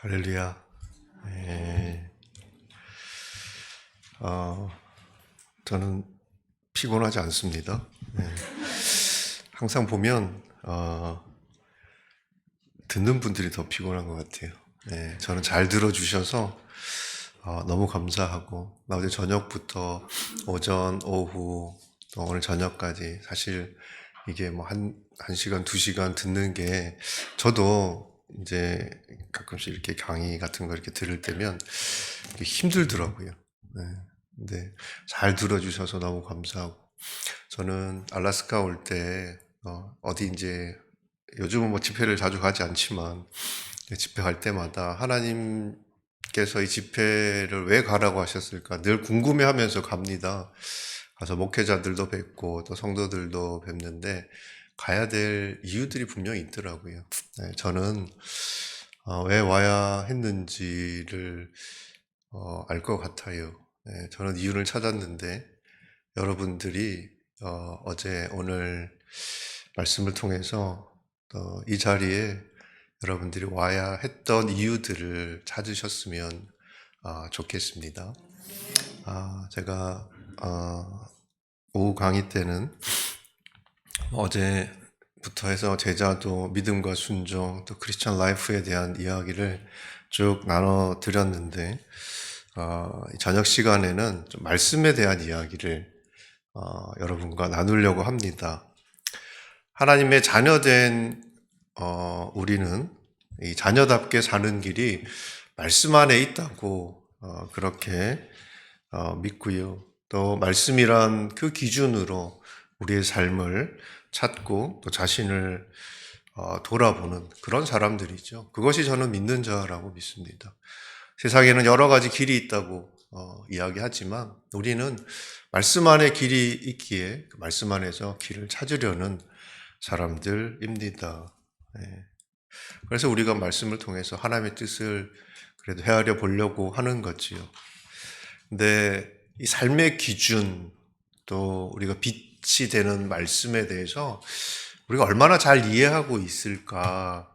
할렐루야. 예. 저는 피곤하지 않습니다. 예. 항상 보면 듣는 분들이 더 피곤한 것 같아요. 예. 저는 잘 들어주셔서 너무 감사하고, 어제 저녁부터 오전, 오후, 또 오늘 저녁까지 사실 이게 뭐 한 시간, 2시간 듣는 게 저도 이제 가끔씩 이렇게 강의 같은 거 이렇게 들을 때면 힘들더라고요. 네. 근데 잘 들어주셔서 너무 감사하고, 저는 알래스카 올 때, 어디 이제 요즘은 뭐 집회를 자주 가지 않지만 집회 갈 때마다 하나님께서 이 집회를 왜 가라고 하셨을까 늘 궁금해하면서 갑니다. 가서 목회자들도 뵙고 또 성도들도 뵙는데 가야 될 이유들이 분명히 있더라고요. 네, 저는 왜 와야 했는지를 알 것 같아요. 네, 저는 이유를 찾았는데 여러분들이 어제 오늘 말씀을 통해서 이 자리에 여러분들이 와야 했던 이유들을 찾으셨으면 좋겠습니다. 제가 오후 강의 때는 어제부터 해서 제자도 믿음과 순종 또 크리스천 라이프에 대한 이야기를 쭉 나눠 드렸는데 저녁 시간에는 좀 말씀에 대한 이야기를 여러분과 나누려고 합니다. 하나님의 자녀된 우리는 이 자녀답게 사는 길이 말씀 안에 있다고 그렇게 믿고요. 또 말씀이란 그 기준으로 우리의 삶을 찾고 또 자신을 돌아보는 그런 사람들이죠. 그것이 저는 믿는 자라고 믿습니다. 세상에는 여러 가지 길이 있다고 이야기하지만 우리는 말씀 안에 길이 있기에 그 말씀 안에서 길을 찾으려는 사람들입니다. 네. 그래서 우리가 말씀을 통해서 하나님의 뜻을 그래도 헤아려 보려고 하는 거지요. 근데 이 삶의 기준 또 우리가 빛이 되는 말씀에 대해서 우리가 얼마나 잘 이해하고 있을까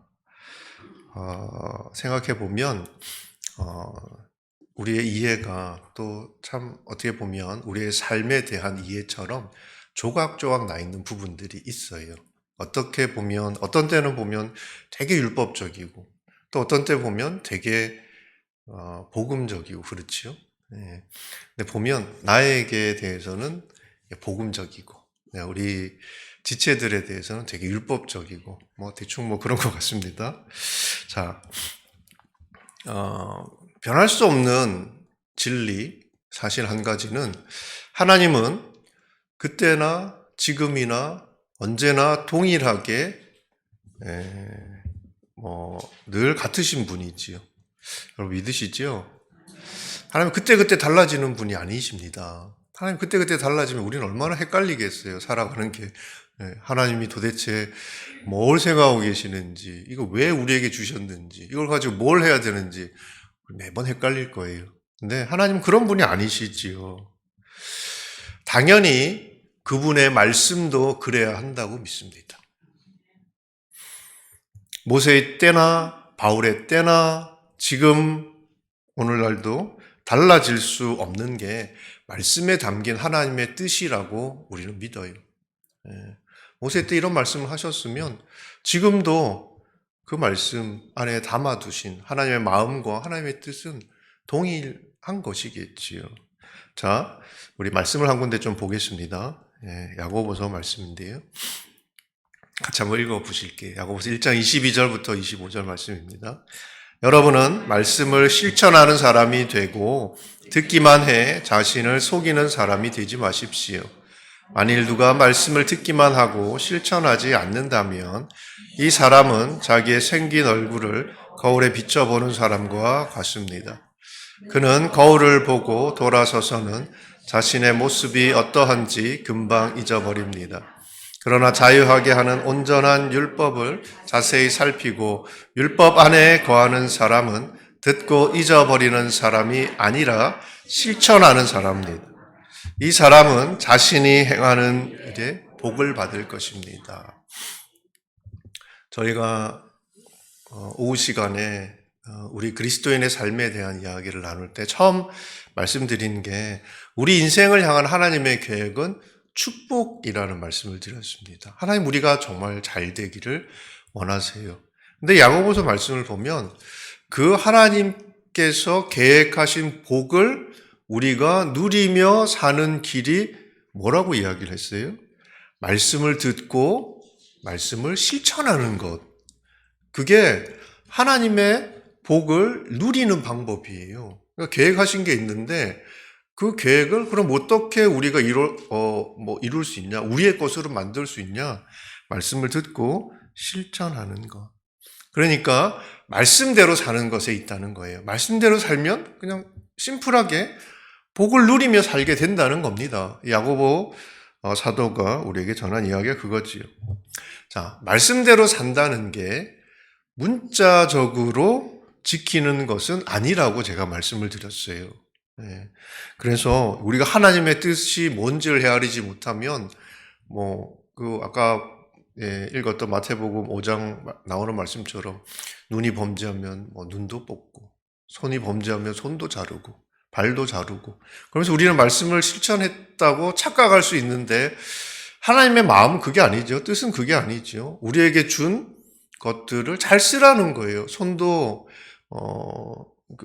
생각해 보면 우리의 이해가 또 참 어떻게 보면 우리의 삶에 대한 이해처럼 조각조각 나 있는 부분들이 있어요. 어떻게 보면 어떤 때는 보면 되게 율법적이고 또 어떤 때 보면 되게 복음적이고 그렇지요. 네. 근데 보면 나에게 대해서는 복음적이고 우리 지체들에 대해서는 되게 율법적이고 뭐 대충 뭐 그런 것 같습니다. 자, 변할 수 없는 진리 사실 한 가지는 하나님은 그때나 지금이나 언제나 동일하게 늘 같으신 분이지요. 여러분 믿으시죠? 하나님 그때그때 달라지는 분이 아니십니다. 하나님 그때그때 달라지면 우리는 얼마나 헷갈리겠어요. 살아가는 게. 하나님이 도대체 뭘 생각하고 계시는지, 이거 왜 우리에게 주셨는지, 이걸 가지고 뭘 해야 되는지 매번 헷갈릴 거예요. 근데 하나님은 그런 분이 아니시지요. 당연히 그분의 말씀도 그래야 한다고 믿습니다. 모세의 때나 바울의 때나 지금 오늘날도 달라질 수 없는 게 말씀에 담긴 하나님의 뜻이라고 우리는 믿어요. 모세 때 이런 말씀을 하셨으면 지금도 그 말씀 안에 담아두신 하나님의 마음과 하나님의 뜻은 동일한 것이겠지요. 자, 우리 말씀을 한 군데 좀 보겠습니다. 야고보서 말씀인데요. 같이 한번 읽어보실게요. 야고보서 1장 22절부터 25절 말씀입니다. 여러분은 말씀을 실천하는 사람이 되고 듣기만 해 자신을 속이는 사람이 되지 마십시오. 만일 누가 말씀을 듣기만 하고 실천하지 않는다면 이 사람은 자기의 생긴 얼굴을 거울에 비춰보는 사람과 같습니다. 그는 거울을 보고 돌아서서는 자신의 모습이 어떠한지 금방 잊어버립니다. 그러나 자유하게 하는 온전한 율법을 자세히 살피고 율법 안에 거하는 사람은 듣고 잊어버리는 사람이 아니라 실천하는 사람입니다. 이 사람은 자신이 행하는 일에 복을 받을 것입니다. 저희가 오후 시간에 우리 그리스도인의 삶에 대한 이야기를 나눌 때 처음 말씀드린 게 우리 인생을 향한 하나님의 계획은 축복이라는 말씀을 드렸습니다. 하나님 우리가 정말 잘 되기를 원하세요. 근데 야고보서 말씀을 보면 그 하나님께서 계획하신 복을 우리가 누리며 사는 길이 뭐라고 이야기를 했어요? 말씀을 듣고 말씀을 실천하는 것. 그게 하나님의 복을 누리는 방법이에요. 그러니까 계획하신 게 있는데 그 계획을 그럼 어떻게 우리가 이룰 수 있냐? 우리의 것으로 만들 수 있냐? 말씀을 듣고 실천하는 것. 그러니까 말씀대로 사는 것에 있다는 거예요. 말씀대로 살면 그냥 심플하게 복을 누리며 살게 된다는 겁니다. 야고보 사도가 우리에게 전한 이야기가 그거지요. 자, 말씀대로 산다는 게 문자적으로 지키는 것은 아니라고 제가 말씀을 드렸어요. 네. 그래서 우리가 하나님의 뜻이 뭔지를 헤아리지 못하면 아까 읽었던 마태복음 5장 나오는 말씀처럼 눈이 범죄하면 눈도 뽑고 손이 범죄하면 손도 자르고 발도 자르고 그러면서 우리는 말씀을 실천했다고 착각할 수 있는데 하나님의 마음은 그게 아니죠. 뜻은 그게 아니죠. 우리에게 준 것들을 잘 쓰라는 거예요. 손도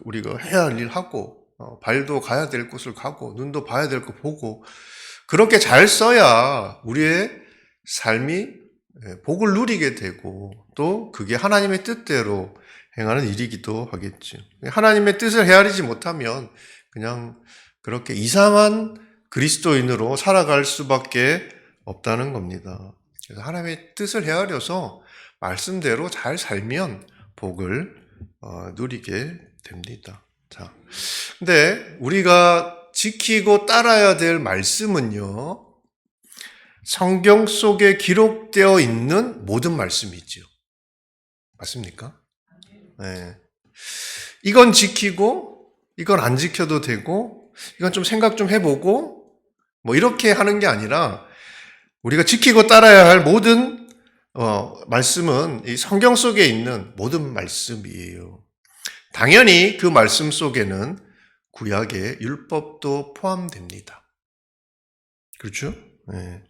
우리가 해야 할 일 하고 발도 가야 될 곳을 가고 눈도 봐야 될 거 보고 그렇게 잘 써야 우리의 삶이 복을 누리게 되고 또 그게 하나님의 뜻대로 행하는 일이기도 하겠죠. 하나님의 뜻을 헤아리지 못하면 그냥 그렇게 이상한 그리스도인으로 살아갈 수밖에 없다는 겁니다. 그래서 하나님의 뜻을 헤아려서 말씀대로 잘 살면 복을 누리게 됩니다. 자, 근데 우리가 지키고 따라야 될 말씀은요, 성경 속에 기록되어 있는 모든 말씀이죠. 맞습니까? 네. 이건 지키고, 이건 안 지켜도 되고, 이건 좀 생각 좀 해보고, 이렇게 하는 게 아니라, 우리가 지키고 따라야 할 모든 말씀은 이 성경 속에 있는 모든 말씀이에요. 당연히 그 말씀 속에는 구약의 율법도 포함됩니다. 그렇죠? 네.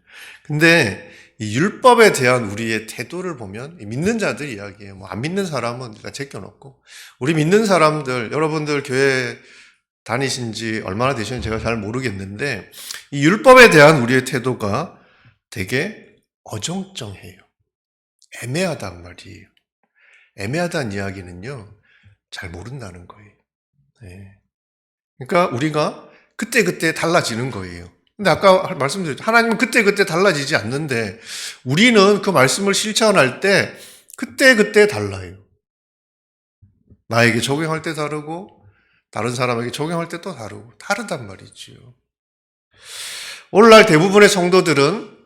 근데 이 율법에 대한 우리의 태도를 보면 믿는 자들 이야기예요. 안 믿는 사람은 제껴놓고 우리 믿는 사람들, 여러분들 교회 다니신 지 얼마나 되셨는지 제가 잘 모르겠는데 이 율법에 대한 우리의 태도가 되게 어정쩡해요. 애매하단 말이에요. 애매하다는 이야기는요, 잘 모른다는 거예요. 네. 그러니까 우리가 그때그때 달라지는 거예요. 근데 아까 말씀드렸죠. 하나님은 그때그때 달라지지 않는데 우리는 그 말씀을 실천할 때 그때그때 달라요. 나에게 적용할 때 다르고 다른 사람에게 적용할 때 또 다르고 다르단 말이지요. 오늘날 대부분의 성도들은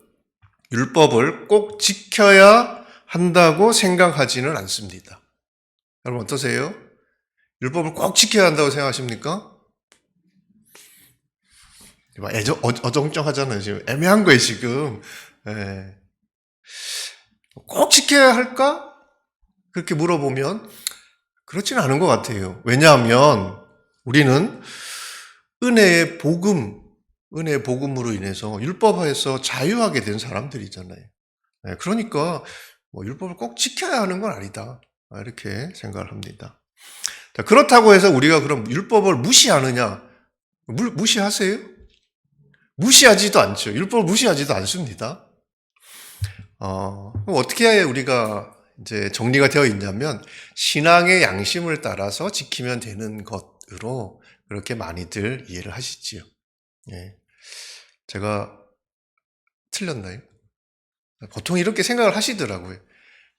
율법을 꼭 지켜야 한다고 생각하지는 않습니다. 여러분 어떠세요? 율법을 꼭 지켜야 한다고 생각하십니까? 어정쩡하잖아요. 지금 애매한 거예요, 지금. 네. 꼭 지켜야 할까? 그렇게 물어보면 그렇지는 않은 것 같아요. 왜냐하면 우리는 은혜의 복음으로 인해서 율법에서 자유하게 된 사람들이잖아요. 네, 그러니까 율법을 꼭 지켜야 하는 건 아니다. 이렇게 생각을 합니다. 자, 그렇다고 해서 우리가 그럼 율법을 무시하느냐? 무시하세요? 무시하지도 않죠. 율법을 무시하지도 않습니다. 그럼 어떻게 우리가 이제 정리가 되어 있냐면 신앙의 양심을 따라서 지키면 되는 것으로 그렇게 많이들 이해를 하시지요. 예. 제가 틀렸나요? 보통 이렇게 생각을 하시더라고요.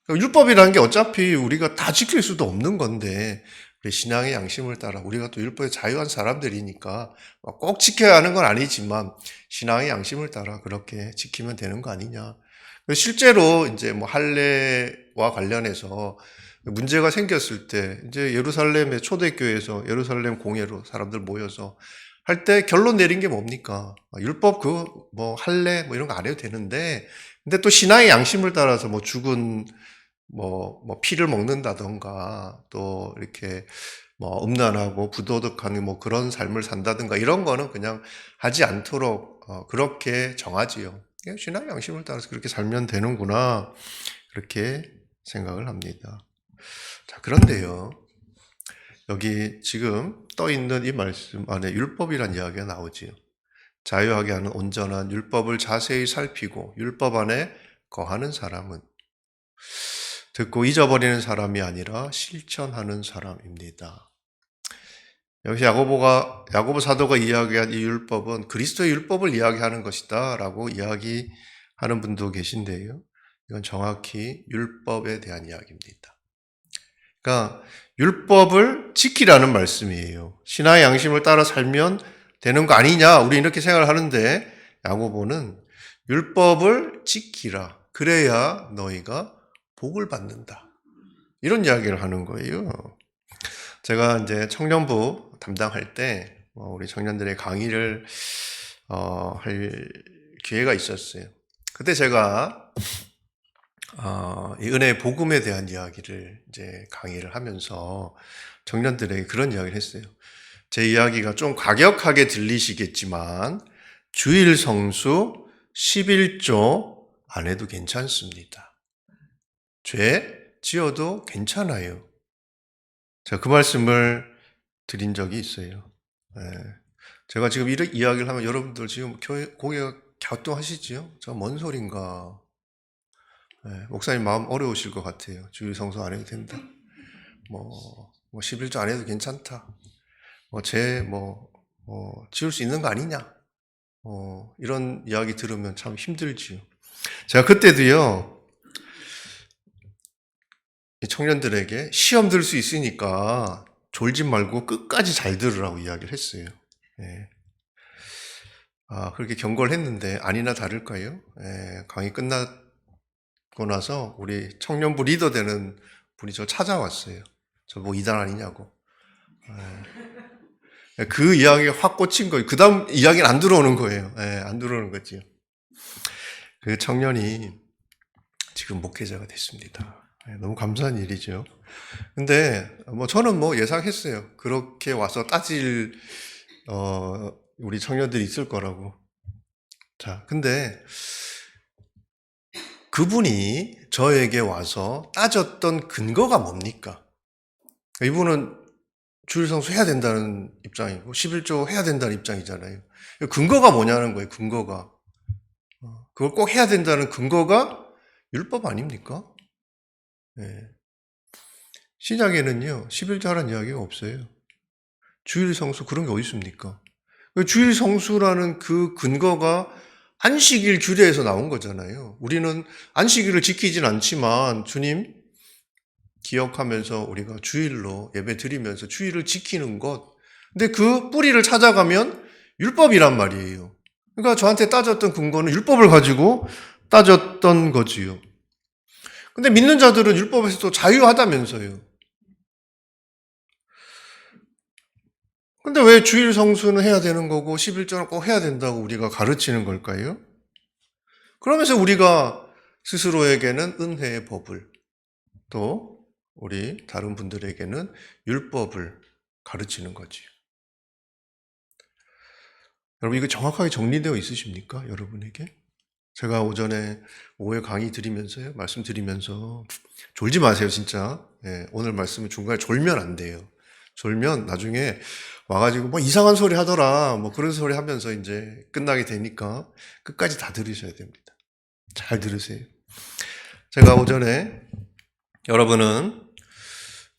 율법이라는 게 어차피 우리가 다 지킬 수도 없는 건데 신앙의 양심을 따라 우리가 또 율법에 자유한 사람들이니까 꼭 지켜야 하는 건 아니지만 신앙의 양심을 따라 그렇게 지키면 되는 거 아니냐. 실제로 이제 할례와 관련해서 문제가 생겼을 때 이제 예루살렘의 초대교회에서 예루살렘 공회로 사람들 모여서 할 때 결론 내린 게 뭡니까? 율법 할례 이런 거 안 해도 되는데 근데 또 신앙의 양심을 따라서 죽은 뭐 피를 먹는다던가 또 이렇게 뭐 음란하고 부도덕한 뭐 그런 삶을 산다든가 이런 거는 그냥 하지 않도록 그렇게 정하지요. 신앙 양심을 따라서 그렇게 살면 되는구나 그렇게 생각을 합니다. 자, 그런데요. 여기 지금 떠 있는 이 말씀 안에 율법이란 이야기가 나오지요. 자유하게 하는 온전한 율법을 자세히 살피고 율법 안에 거하는 사람은 듣고 잊어버리는 사람이 아니라 실천하는 사람입니다. 여기서 야고보 사도가 이야기한 이 율법은 그리스도의 율법을 이야기하는 것이다라고 이야기하는 분도 계신데요. 이건 정확히 율법에 대한 이야기입니다. 그러니까 율법을 지키라는 말씀이에요. 신앙의 양심을 따라 살면 되는 거 아니냐? 우리 이렇게 생각하는데 야고보는 율법을 지키라. 그래야 너희가 복을 받는다. 이런 이야기를 하는 거예요. 제가 이제 청년부 담당할 때 우리 청년들의 강의를 할 기회가 있었어요. 그때 제가 이 은혜의 복음에 대한 이야기를 이제 강의를 하면서 청년들에게 그런 이야기를 했어요. 제 이야기가 좀 과격하게 들리시겠지만 주일 성수 11조 안 해도 괜찮습니다. 죄 지어도 괜찮아요. 제가 그 말씀을 드린 적이 있어요. 제가 지금 이렇게 이야기를 하면 여러분들 지금 고개가 갸우뚱하시지요? 저 뭔 소린가? 목사님 마음 어려우실 것 같아요. 주일 성수 안 해도 된다. 뭐 11조 안 해도 괜찮다. 지울 수 있는 거 아니냐? 이런 이야기 들으면 참 힘들지요. 제가 그때도요, 이 청년들에게 시험 들 수 있으니까 졸지 말고 끝까지 잘 들으라고 이야기를 했어요. 그렇게 경고를 했는데 아니나 다를까요? 강의 끝나고 나서 우리 청년부 리더 되는 분이 저 찾아왔어요. 저 뭐 이단 아니냐고. 그 이야기가 확 꽂힌 거예요. 그 다음 이야기는 안 들어오는 거예요. 안 들어오는 거지요. 그 청년이 지금 목회자가 됐습니다. 너무 감사한 일이죠. 근데 저는 예상했어요. 그렇게 와서 따질 우리 청년들이 있을 거라고. 자, 근데 그분이 저에게 와서 따졌던 근거가 뭡니까? 이분은 주일 성수 해야 된다는 입장이고 11조 해야 된다는 입장이잖아요. 근거가 뭐냐는 거예요. 근거가. 그걸 꼭 해야 된다는 근거가 율법 아닙니까? 신약에는요. 11조 하라는 이야기가 없어요. 주일 성수 그런 게 어디 있습니까? 주일 성수라는 그 근거가 안식일 규례에서 나온 거잖아요. 우리는 안식일을 지키진 않지만 주님 기억하면서 우리가 주일로 예배 드리면서 주일을 지키는 것. 근데 그 뿌리를 찾아가면 율법이란 말이에요. 그러니까 저한테 따졌던 근거는 율법을 가지고 따졌던 거지요. 근데 믿는 자들은 율법에서도 자유하다면서요. 근데 왜 주일 성수는 해야 되는 거고 11조는 꼭 해야 된다고 우리가 가르치는 걸까요? 그러면서 우리가 스스로에게는 은혜의 법을 또 우리 다른 분들에게는 율법을 가르치는 거지요. 여러분 이거 정확하게 정리되어 있으십니까? 여러분에게? 제가 오후에 강의 드리면서요, 말씀드리면서 졸지 마세요, 진짜. 오늘 말씀은 중간에 졸면 안 돼요. 졸면 나중에 와가지고 이상한 소리 하더라, 그런 소리 하면서 이제 끝나게 되니까 끝까지 다 들으셔야 됩니다. 잘 들으세요. 제가 오전에 여러분은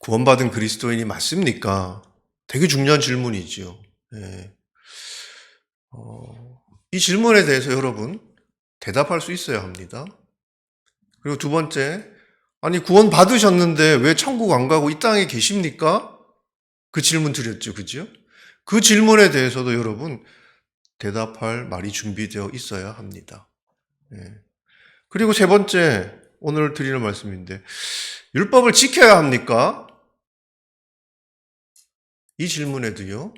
구원받은 그리스도인이 맞습니까? 되게 중요한 질문이지요. 이 질문에 대해서 여러분 대답할 수 있어야 합니다. 그리고 두 번째, 아니 구원 받으셨는데 왜 천국 안 가고 이 땅에 계십니까? 그 질문 드렸죠, 그죠? 그 질문에 대해서도 여러분 대답할 말이 준비되어 있어야 합니다. 그리고 세 번째, 오늘 드리는 말씀인데 율법을 지켜야 합니까? 이 질문에도요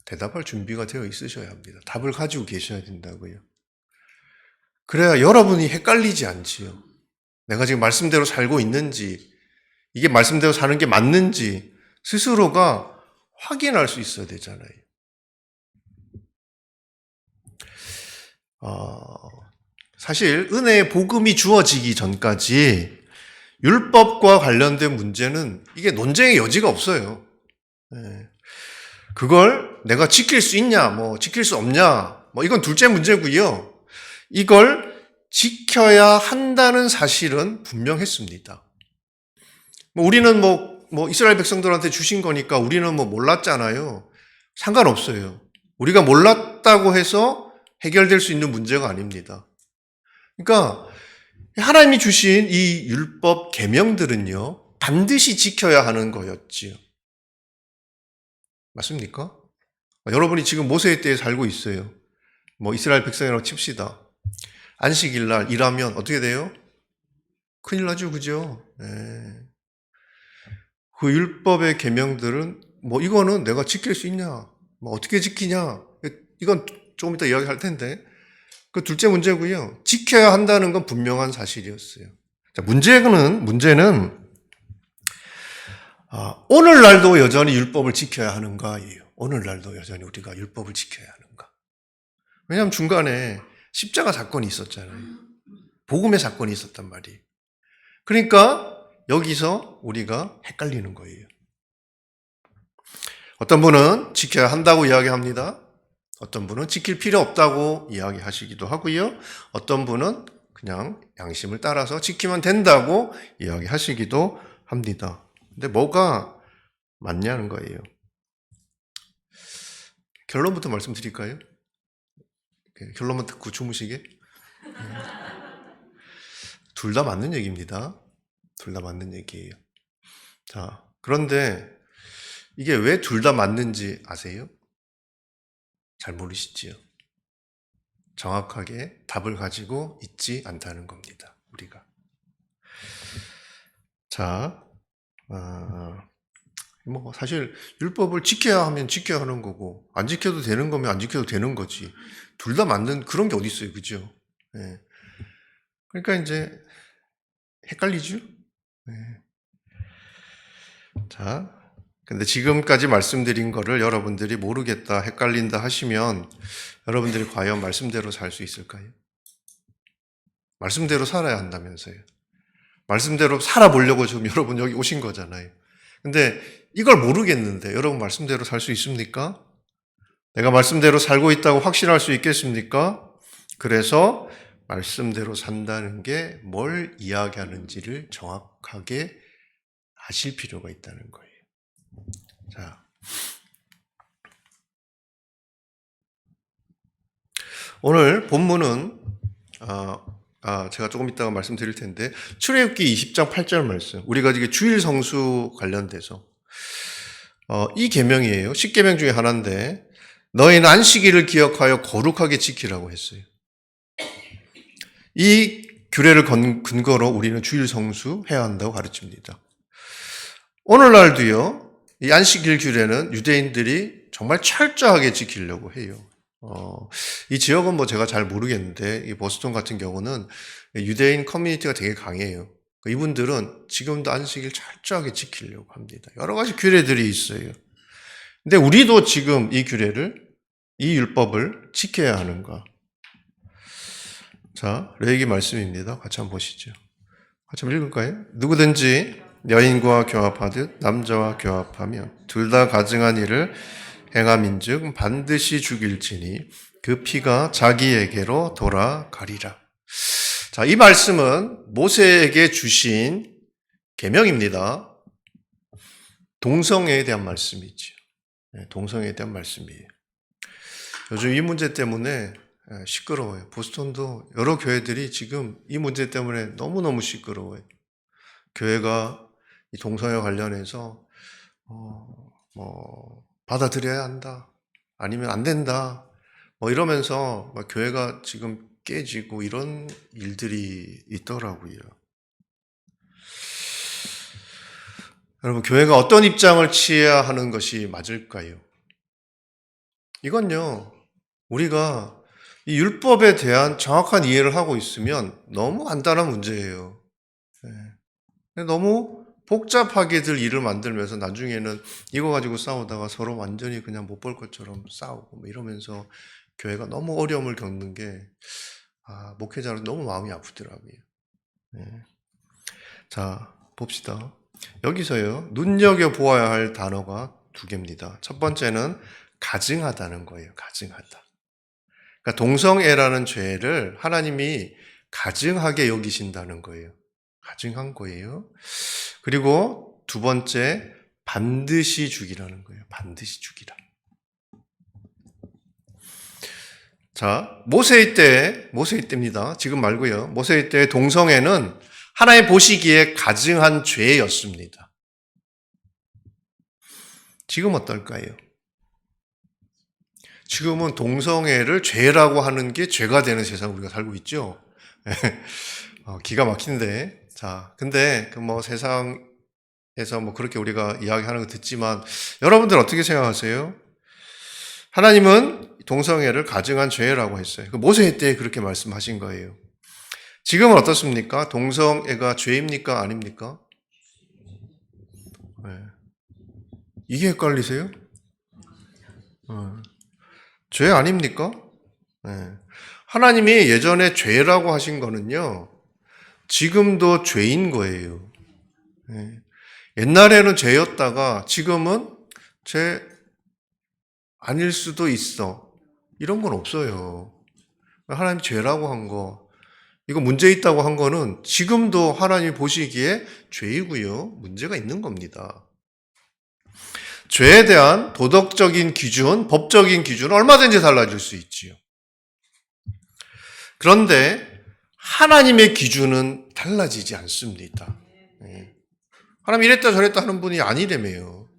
대답할 준비가 되어 있으셔야 합니다. 답을 가지고 계셔야 된다고요. 그래야 여러분이 헷갈리지 않지요. 내가 지금 말씀대로 살고 있는지, 이게 말씀대로 사는 게 맞는지 스스로가 확인할 수 있어야 되잖아요. 사실 은혜의 복음이 주어지기 전까지 율법과 관련된 문제는 이게 논쟁의 여지가 없어요. 그걸 내가 지킬 수 있냐, 지킬 수 없냐, 이건 둘째 문제고요. 이걸 지켜야 한다는 사실은 분명했습니다. 우리는 이스라엘 백성들한테 주신 거니까 우리는 몰랐잖아요. 상관없어요. 우리가 몰랐다고 해서 해결될 수 있는 문제가 아닙니다. 그러니까 하나님이 주신 이 율법 계명들은요, 반드시 지켜야 하는 거였지요. 맞습니까? 여러분이 지금 모세의 때에 살고 있어요. 이스라엘 백성이라고 칩시다. 안식일 날 일하면 어떻게 돼요? 큰일 나죠, 그죠? 네. 그 율법의 계명들은 이거는 내가 지킬 수 있냐? 어떻게 지키냐? 이건 조금 이따 이야기할 텐데. 그 둘째 문제고요. 지켜야 한다는 건 분명한 사실이었어요. 자, 문제는 오늘날도 여전히 율법을 지켜야 하는가예요. 오늘날도 여전히 우리가 율법을 지켜야 하는가? 왜냐하면 중간에 십자가 사건이 있었잖아요. 복음의 사건이 있었단 말이에요. 그러니까 여기서 우리가 헷갈리는 거예요. 어떤 분은 지켜야 한다고 이야기합니다. 어떤 분은 지킬 필요 없다고 이야기하시기도 하고요. 어떤 분은 그냥 양심을 따라서 지키면 된다고 이야기하시기도 합니다. 근데 뭐가 맞냐는 거예요. 결론부터 말씀드릴까요? 결론만 듣고 주무시게? 둘 다 맞는 얘기입니다. 둘 다 맞는 얘기예요. 자, 그런데 이게 왜 둘 다 맞는지 아세요? 잘 모르시지요? 정확하게 답을 가지고 있지 않다는 겁니다. 우리가. 자, 사실 율법을 지켜야 하면 지켜야 하는 거고 안 지켜도 되는 거면 안 지켜도 되는 거지. 둘 다 맞는 그런 게 어디 있어요, 그죠? 네. 그러니까 이제 헷갈리죠. 네. 자, 근데 지금까지 말씀드린 거를 여러분들이 모르겠다, 헷갈린다 하시면 여러분들이 과연 말씀대로 살 수 있을까요? 말씀대로 살아야 한다면서요. 말씀대로 살아보려고 지금 여러분 여기 오신 거잖아요. 근데 이걸 모르겠는데 여러분 말씀대로 살 수 있습니까? 내가 말씀대로 살고 있다고 확신할 수 있겠습니까? 그래서 말씀대로 산다는 게 뭘 이야기하는지를 정확하게 아실 필요가 있다는 거예요. 자, 오늘 본문은 제가 조금 이따가 말씀드릴 텐데 출애굽기 20장 8절 말씀. 우리가 이게 주일 성수 관련돼서 이 계명이에요. 10계명 중에 하나인데 너희는 안식일을 기억하여 거룩하게 지키라고 했어요. 이 규례를 근거로 우리는 주일 성수 해야 한다고 가르칩니다. 오늘날도요. 이 안식일 규례는 유대인들이 정말 철저하게 지키려고 해요. 이 지역은 제가 잘 모르겠는데 이 보스턴 같은 경우는 유대인 커뮤니티가 되게 강해요. 이분들은 지금도 안식일 철저하게 지키려고 합니다. 여러 가지 규례들이 있어요. 근데 우리도 지금 이 율법을 지켜야 하는가? 자, 레위기 말씀입니다. 같이 한번 보시죠. 같이 한번 읽을까요? 누구든지 여인과 교합하듯 남자와 교합하며 둘 다 가증한 일을 행함인즉 반드시 죽일지니 그 피가 자기에게로 돌아가리라. 자, 이 말씀은 모세에게 주신 계명입니다. 동성애에 대한 말씀이죠. 동성애에 대한 말씀이에요. 요즘 이 문제 때문에 시끄러워요. 보스턴도 여러 교회들이 지금 이 문제 때문에 너무너무 시끄러워요. 교회가 이 동성애 관련해서 받아들여야 한다. 아니면 안 된다. 이러면서 교회가 지금 깨지고 이런 일들이 있더라고요. 여러분, 교회가 어떤 입장을 취해야 하는 것이 맞을까요? 이건요, 우리가 이 율법에 대한 정확한 이해를 하고 있으면 너무 간단한 문제예요. 너무 복잡하게들 일을 만들면서 나중에는 이거 가지고 싸우다가 서로 완전히 그냥 못 볼 것처럼 싸우고 뭐 이러면서 교회가 너무 어려움을 겪는 게 목회자로 너무 마음이 아프더라고요. 자, 봅시다. 여기서요, 눈여겨보아야 할 단어가 두 개입니다. 첫 번째는 가증하다는 거예요. 가증하다. 그러니까 동성애라는 죄를 하나님이 가증하게 여기신다는 거예요. 가증한 거예요. 그리고 두 번째, 반드시 죽이라는 거예요. 반드시 죽이라. 자, 모세의 때입니다. 지금 말고요. 모세의 때 동성애는 하나님 보시기에 가증한 죄였습니다. 지금 어떨까요? 지금은 동성애를 죄라고 하는 게 죄가 되는 세상 우리가 살고 있죠. 기가 막힌데. 자, 근데 세상에서 그렇게 우리가 이야기하는 거 듣지만 여러분들 어떻게 생각하세요? 하나님은 동성애를 가증한 죄라고 했어요. 모세의 때에 그렇게 말씀하신 거예요. 지금은 어떻습니까? 동성애가 죄입니까? 아닙니까? 이게 헷갈리세요? 죄 아닙니까? 하나님이 예전에 죄라고 하신 거는요, 지금도 죄인 거예요. 옛날에는 죄였다가 지금은 죄 아닐 수도 있어. 이런 건 없어요. 하나님 죄라고 한 거, 이거 문제 있다고 한 거는 지금도 하나님 보시기에 죄이고요. 문제가 있는 겁니다. 죄에 대한 도덕적인 기준, 법적인 기준은 얼마든지 달라질 수 있지요. 그런데 하나님의 기준은 달라지지 않습니다. 하나님 이랬다 저랬다 하는 분이 아니라며요.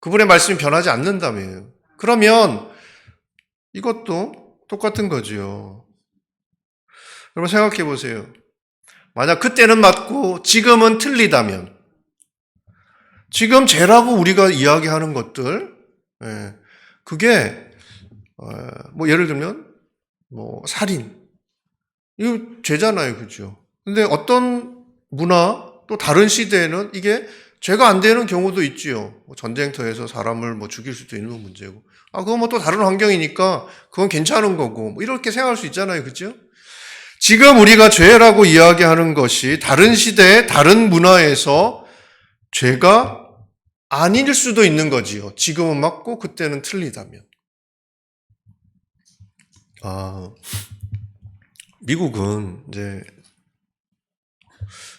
그분의 말씀이 변하지 않는다며요. 그러면 이것도 똑같은 거죠. 여러분 생각해 보세요. 만약 그때는 맞고 지금은 틀리다면, 지금 죄라고 우리가 이야기하는 것들, 그게 예를 들면 살인, 이거 죄잖아요, 그죠? 근데 어떤 문화 또 다른 시대에는 이게 죄가 안 되는 경우도 있지요. 전쟁터에서 사람을 죽일 수도 있는 문제고, 그건 또 다른 환경이니까 그건 괜찮은 거고, 이렇게 생각할 수 있잖아요, 그죠? 지금 우리가 죄라고 이야기하는 것이 다른 시대에 다른 문화에서 죄가 아닐 수도 있는 거지요. 지금은 맞고 그때는 틀리다면. 미국은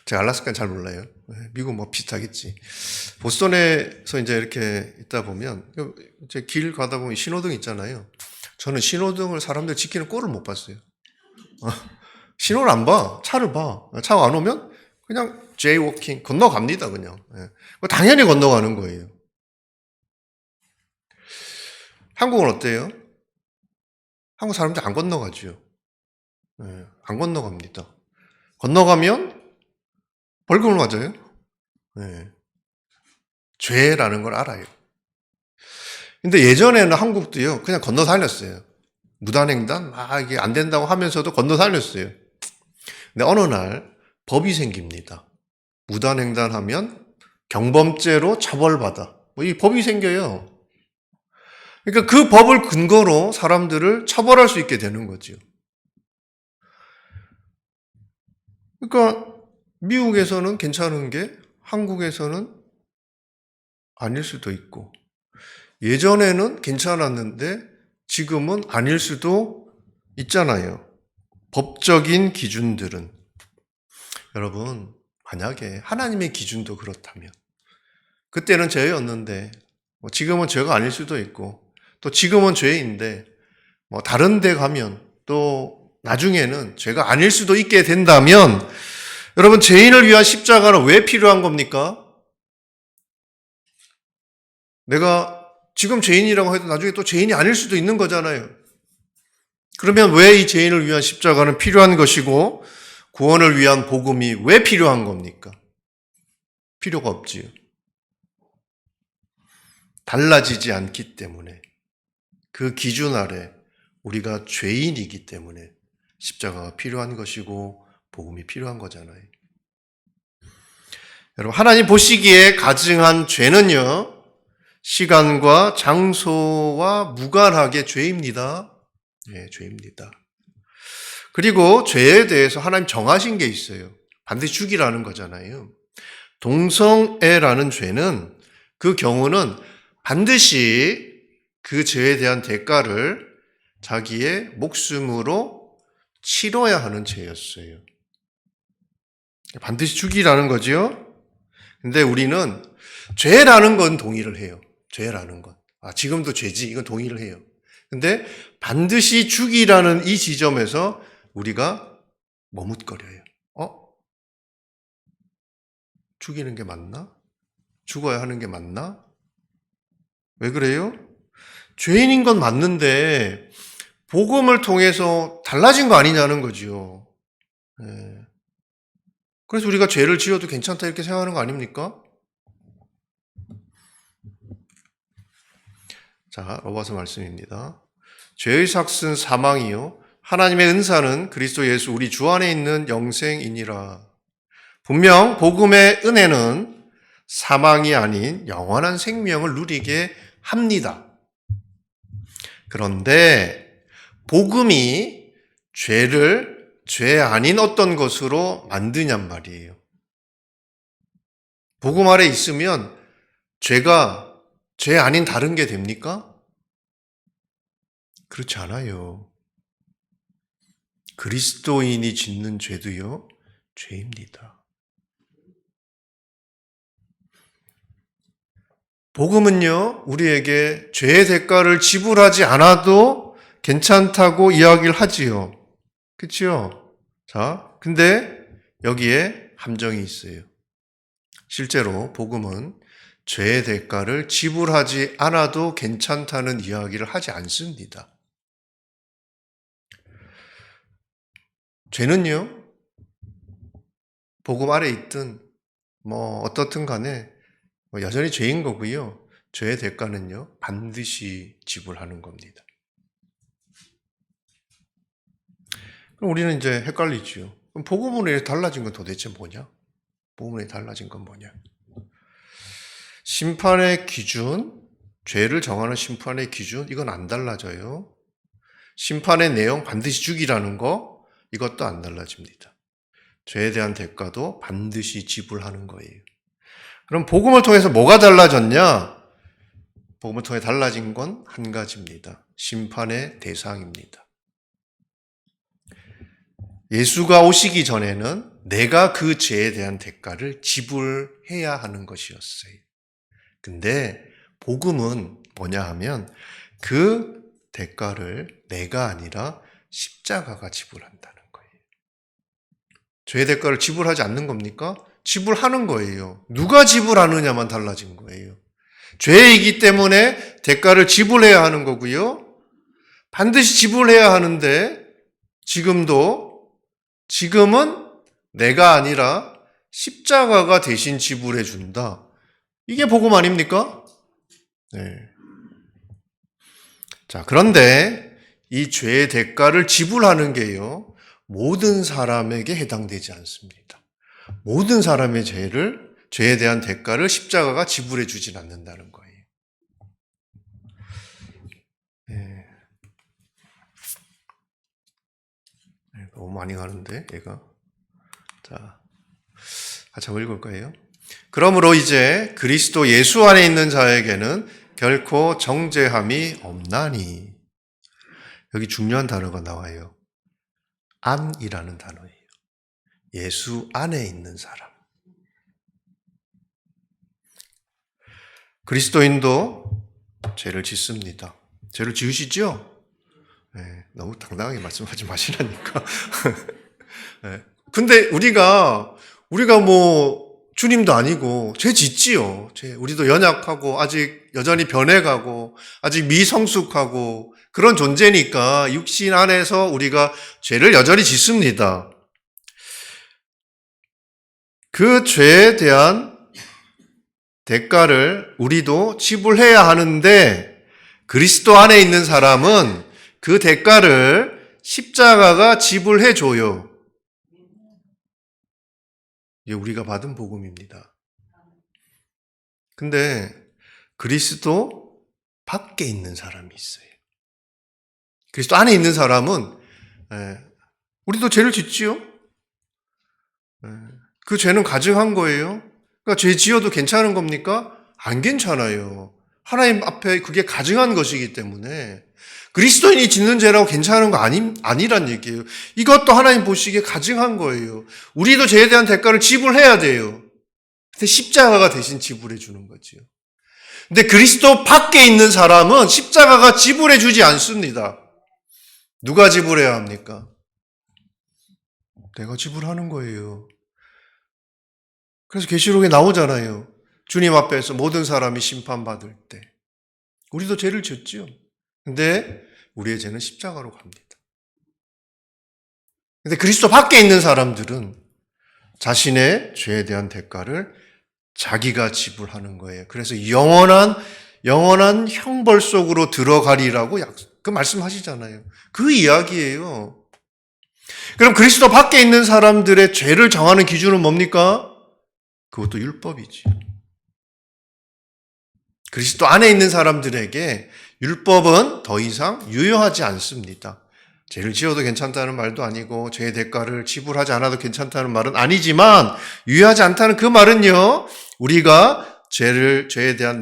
제가 알라스카는 잘 몰라요. 미국 비슷하겠지. 보스턴에서 이렇게 있다 보면 길 가다 보면 신호등 있잖아요. 저는 신호등을 사람들 지키는 꼴을 못 봤어요. 신호를 안 봐. 차를 봐. 차가 안 오면 그냥 제이워킹 건너갑니다. 그냥. 당연히 건너가는 거예요. 한국은 어때요? 한국 사람들 안 건너가죠. 안 건너갑니다. 건너가면 벌금을 맞아요. 죄라는 걸 알아요. 근데 예전에는 한국도요, 그냥 건너 다녔어요. 무단횡단, 이게 안 된다고 하면서도 건너 다녔어요. 근데 어느 날 법이 생깁니다. 무단횡단하면 경범죄로 처벌받아. 이 법이 생겨요. 그러니까 그 법을 근거로 사람들을 처벌할 수 있게 되는 거죠. 그러니까 미국에서는 괜찮은 게 한국에서는 아닐 수도 있고, 예전에는 괜찮았는데 지금은 아닐 수도 있잖아요. 법적인 기준들은. 여러분, 만약에 하나님의 기준도 그렇다면, 그때는 죄였는데 지금은 죄가 아닐 수도 있고, 또 지금은 죄인데 다른 데 가면 또 나중에는 죄가 아닐 수도 있게 된다면, 여러분, 죄인을 위한 십자가는 왜 필요한 겁니까? 내가 지금 죄인이라고 해도 나중에 또 죄인이 아닐 수도 있는 거잖아요. 그러면 왜 이 죄인을 위한 십자가는 필요한 것이고, 구원을 위한 복음이 왜 필요한 겁니까? 필요가 없지요. 달라지지 않기 때문에, 그 기준 아래 우리가 죄인이기 때문에 십자가가 필요한 것이고 복음이 필요한 거잖아요. 여러분, 하나님 보시기에 가증한 죄는요, 시간과 장소와 무관하게 죄입니다. 예, 죄입니다. 그리고 죄에 대해서 하나님 정하신 게 있어요. 반드시 죽이라는 거잖아요. 동성애라는 죄는 그 경우는 반드시 그 죄에 대한 대가를 자기의 목숨으로 치러야 하는 죄였어요. 반드시 죽이라는 거죠. 근데 우리는 죄라는 건 동의를 해요. 죄라는 건. 지금도 죄지. 이건 동의를 해요. 근데 반드시 죽이라는 이 지점에서 우리가 머뭇거려요. 죽이는 게 맞나? 죽어야 하는 게 맞나? 왜 그래요? 죄인인 건 맞는데 복음을 통해서 달라진 거 아니냐는 거지요. 네. 그래서 우리가 죄를 지어도 괜찮다 이렇게 생각하는 거 아닙니까? 자, 로마서 말씀입니다. 죄의 삭은 사망이요 하나님의 은사는 그리스도 예수 우리 주 안에 있는 영생이니라. 분명 복음의 은혜는 사망이 아닌 영원한 생명을 누리게 합니다. 그런데 복음이 죄를 죄 아닌 어떤 것으로 만드냔 말이에요. 복음 아래 있으면 죄가 죄 아닌 다른 게 됩니까? 그렇지 않아요. 그리스도인이 짓는 죄도요, 죄입니다. 복음은요, 우리에게 죄의 대가를 지불하지 않아도 괜찮다고 이야기를 하지요. 그치요? 자, 근데 여기에 함정이 있어요. 실제로 복음은 죄의 대가를 지불하지 않아도 괜찮다는 이야기를 하지 않습니다. 죄는요, 복음 아래 있든 어떻든 간에 여전히 죄인 거고요. 죄의 대가는요, 반드시 지불하는 겁니다. 그럼 우리는 이제 헷갈리지요. 그럼 복음으로 달라진 건 도대체 뭐냐? 복음으로 달라진 건 뭐냐? 심판의 기준, 죄를 정하는 심판의 기준, 이건 안 달라져요. 심판의 내용, 반드시 죽이라는 거, 이것도 안 달라집니다. 죄에 대한 대가도 반드시 지불하는 거예요. 그럼 복음을 통해서 뭐가 달라졌냐? 복음을 통해 달라진 건 한 가지입니다. 심판의 대상입니다. 예수가 오시기 전에는 내가 그 죄에 대한 대가를 지불해야 하는 것이었어요. 근데 복음은 뭐냐 하면 그 대가를 내가 아니라 십자가가 지불한다는 거예요. 죄의 대가를 지불하지 않는 겁니까? 지불하는 거예요. 누가 지불하느냐만 달라진 거예요. 죄이기 때문에 대가를 지불해야 하는 거고요. 반드시 지불해야 하는데 지금은 내가 아니라 십자가가 대신 지불해 준다. 이게 복음 아닙니까? 네. 자, 그런데 이 죄의 대가를 지불하는 게요, 모든 사람에게 해당되지 않습니다. 모든 사람의 죄에 대한 대가를 십자가가 지불해 주진 않는다는 거예요. 네. 너무 많이 가는데, 얘가. 자, 같이 한번 읽을 거예요. 그러므로 이제 그리스도 예수 안에 있는 자에게는 결코 정죄함이 없나니. 여기 중요한 단어가 나와요. 안이라는 단어예요. 예수 안에 있는 사람. 그리스도인도 죄를 짓습니다. 죄를 지으시죠? 네, 너무 당당하게 말씀하지 마시라니까. 네. 근데 우리가 주님도 아니고 죄 짓지요. 우리도 연약하고 아직 여전히 변해가고 아직 미성숙하고 그런 존재니까 육신 안에서 우리가 죄를 여전히 짓습니다. 그 죄에 대한 대가를 우리도 지불해야 하는데 그리스도 안에 있는 사람은 그 대가를 십자가가 지불해 줘요. 이게 우리가 받은 복음입니다. 근데 그리스도 밖에 있는 사람이 있어요. 그리스도 안에 있는 사람은 우리도 죄를 짓지요. 그 죄는 가증한 거예요. 그러니까 죄 지어도 괜찮은 겁니까? 안 괜찮아요. 하나님 앞에 그게 가증한 것이기 때문에 그리스도인이 짓는 죄라고 괜찮은 거 아니란 얘기예요. 이것도 하나님 보시기에 가증한 거예요. 우리도 죄에 대한 대가를 지불해야 돼요. 근데 십자가가 대신 지불해 주는 거지요. 근데 그리스도 밖에 있는 사람은 십자가가 지불해 주지 않습니다. 누가 지불해야 합니까? 내가 지불하는 거예요. 그래서 계시록에 나오잖아요. 주님 앞에서 모든 사람이 심판받을 때. 우리도 죄를 지었지요. 근데 우리의 죄는 십자가로 갑니다. 근데 그리스도 밖에 있는 사람들은 자신의 죄에 대한 대가를 자기가 지불하는 거예요. 그래서 영원한 형벌 속으로 들어가리라고 그 말씀하시잖아요. 그 이야기예요. 그럼 그리스도 밖에 있는 사람들의 죄를 정하는 기준은 뭡니까? 그것도 율법이지. 그리스도 안에 있는 사람들에게 율법은 더 이상 유효하지 않습니다. 죄를 지어도 괜찮다는 말도 아니고 죄의 대가를 지불하지 않아도 괜찮다는 말은 아니지만 유효하지 않다는 그 말은요. 우리가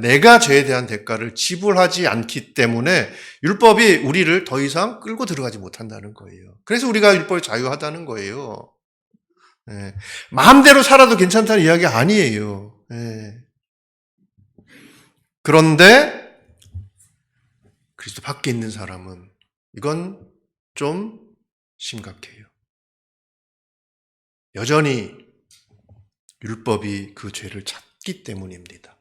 내가 죄에 대한 대가를 지불하지 않기 때문에 율법이 우리를 더 이상 끌고 들어가지 못한다는 거예요. 그래서 우리가 율법이 자유하다는 거예요. 마음대로 살아도 괜찮다는 이야기 아니에요. 그런데 그리스도 밖에 있는 사람은 이건 좀 심각해요. 여전히 율법이 그 죄를 찾기 때문입니다.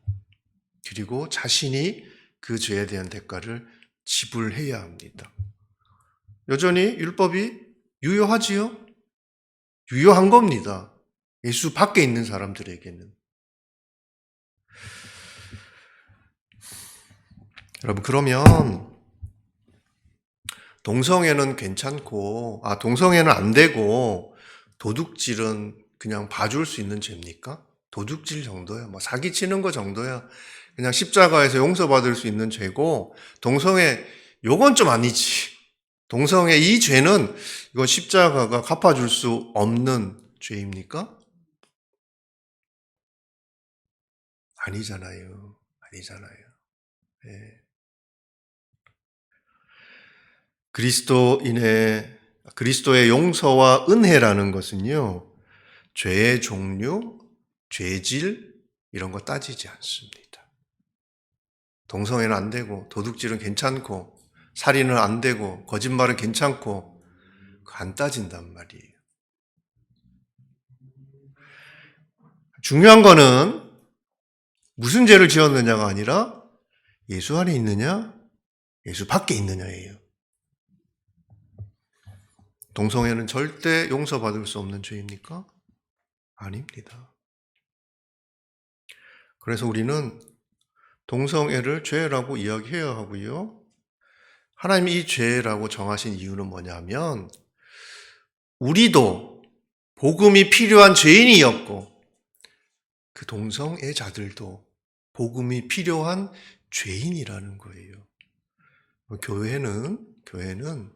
그리고 자신이 그 죄에 대한 대가를 지불해야 합니다. 여전히 율법이 유효하지요? 유효한 겁니다. 예수 밖에 있는 사람들에게는. 여러분, 그러면 동성애는 괜찮고, 동성애는 안 되고, 도둑질은 그냥 봐줄 수 있는 죄입니까? 도둑질 정도야. 뭐 사기치는 거 정도야. 그냥 십자가에서 용서받을 수 있는 죄고, 동성애, 요건 좀 아니지. 동성애 이 죄는, 이건 십자가가 갚아줄 수 없는 죄입니까? 아니잖아요. 예. 그리스도의 용서와 은혜라는 것은요, 죄의 종류, 죄질, 이런 거 따지지 않습니다. 동성애는 안 되고, 도둑질은 괜찮고, 살인은 안 되고, 거짓말은 괜찮고, 안 따진단 말이에요. 중요한 거는 무슨 죄를 지었느냐가 아니라 예수 안에 있느냐, 예수 밖에 있느냐예요. 동성애는 절대 용서받을 수 없는 죄입니까? 아닙니다. 그래서 우리는 동성애를 죄라고 이야기해야 하고요. 하나님이 이 죄라고 정하신 이유는 뭐냐면 우리도 복음이 필요한 죄인이었고 그 동성애자들도 복음이 필요한 죄인이라는 거예요. 교회는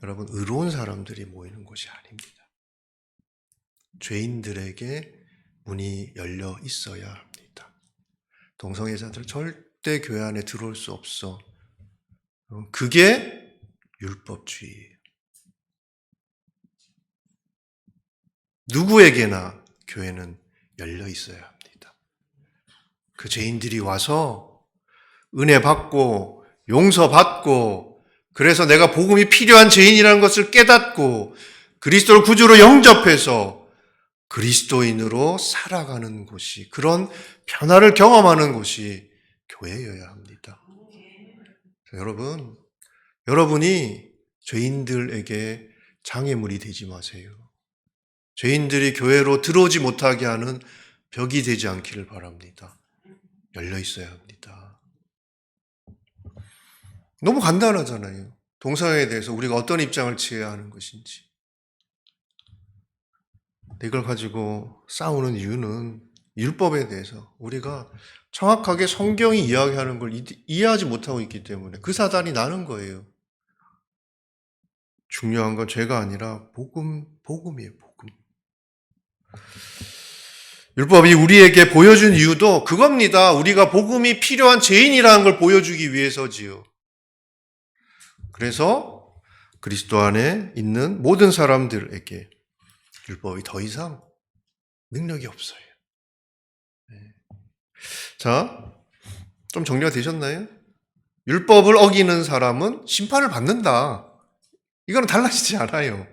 여러분 의로운 사람들이 모이는 곳이 아닙니다. 죄인들에게 문이 열려 있어야 합니다. 동성애자들은 절대 교회 안에 들어올 수 없어. 그게 율법주의예요. 누구에게나 교회는 열려 있어야 합니다. 그 죄인들이 와서 은혜 받고 용서받고 그래서 내가 복음이 필요한 죄인이라는 것을 깨닫고 그리스도를 구주로 영접해서 그리스도인으로 살아가는 곳이 그런 변화를 경험하는 곳이 교회여야 합니다. 여러분이 죄인들에게 장애물이 되지 마세요. 죄인들이 교회로 들어오지 못하게 하는 벽이 되지 않기를 바랍니다. 열려 있어야 합니다. 너무 간단하잖아요. 동성애에 대해서 우리가 어떤 입장을 취해야 하는 것인지. 이걸 가지고 싸우는 이유는 율법에 대해서 우리가 정확하게 성경이 이야기하는 걸 이해하지 못하고 있기 때문에 그 사단이 나는 거예요. 중요한 건 죄가 아니라 복음이에요, 복음. 율법이 우리에게 보여준 이유도 그겁니다. 우리가 복음이 필요한 죄인이라는 걸 보여주기 위해서지요. 그래서 그리스도 안에 있는 모든 사람들에게 율법이 더 이상 능력이 없어요. 자, 좀 정리가 되셨나요? 율법을 어기는 사람은 심판을 받는다. 이거는 달라지지 않아요.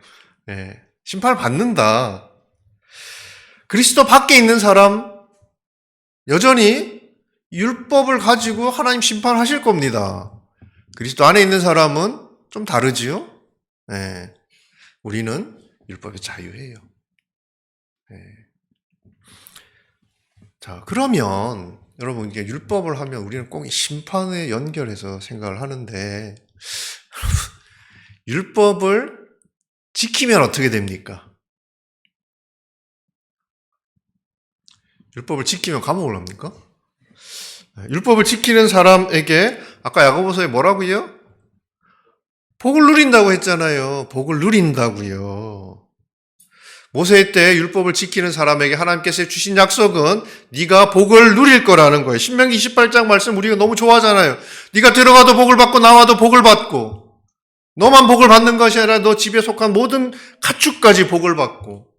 심판을 받는다. 그리스도 밖에 있는 사람, 여전히 율법을 가지고 하나님 심판하실 겁니다. 그리스도 안에 있는 사람은 좀 다르지요? 우리는 율법의 자유예요. 자, 그러면 여러분, 이게 율법을 하면 우리는 꼭 심판에 연결해서 생각을 하는데, 율법을 지키면 어떻게 됩니까? 율법을 지키면 감옥을 합니까? 율법을 지키는 사람에게 아까 야고보서에 뭐라고요? 복을 누린다고 했잖아요. 복을 누린다고요. 모세 때 율법을 지키는 사람에게 하나님께서 주신 약속은 네가 복을 누릴 거라는 거예요. 신명기 28장 말씀 우리가 너무 좋아하잖아요. 네가 들어가도 복을 받고 나와도 복을 받고 너만 복을 받는 것이 아니라 너 집에 속한 모든 가축까지 복을 받고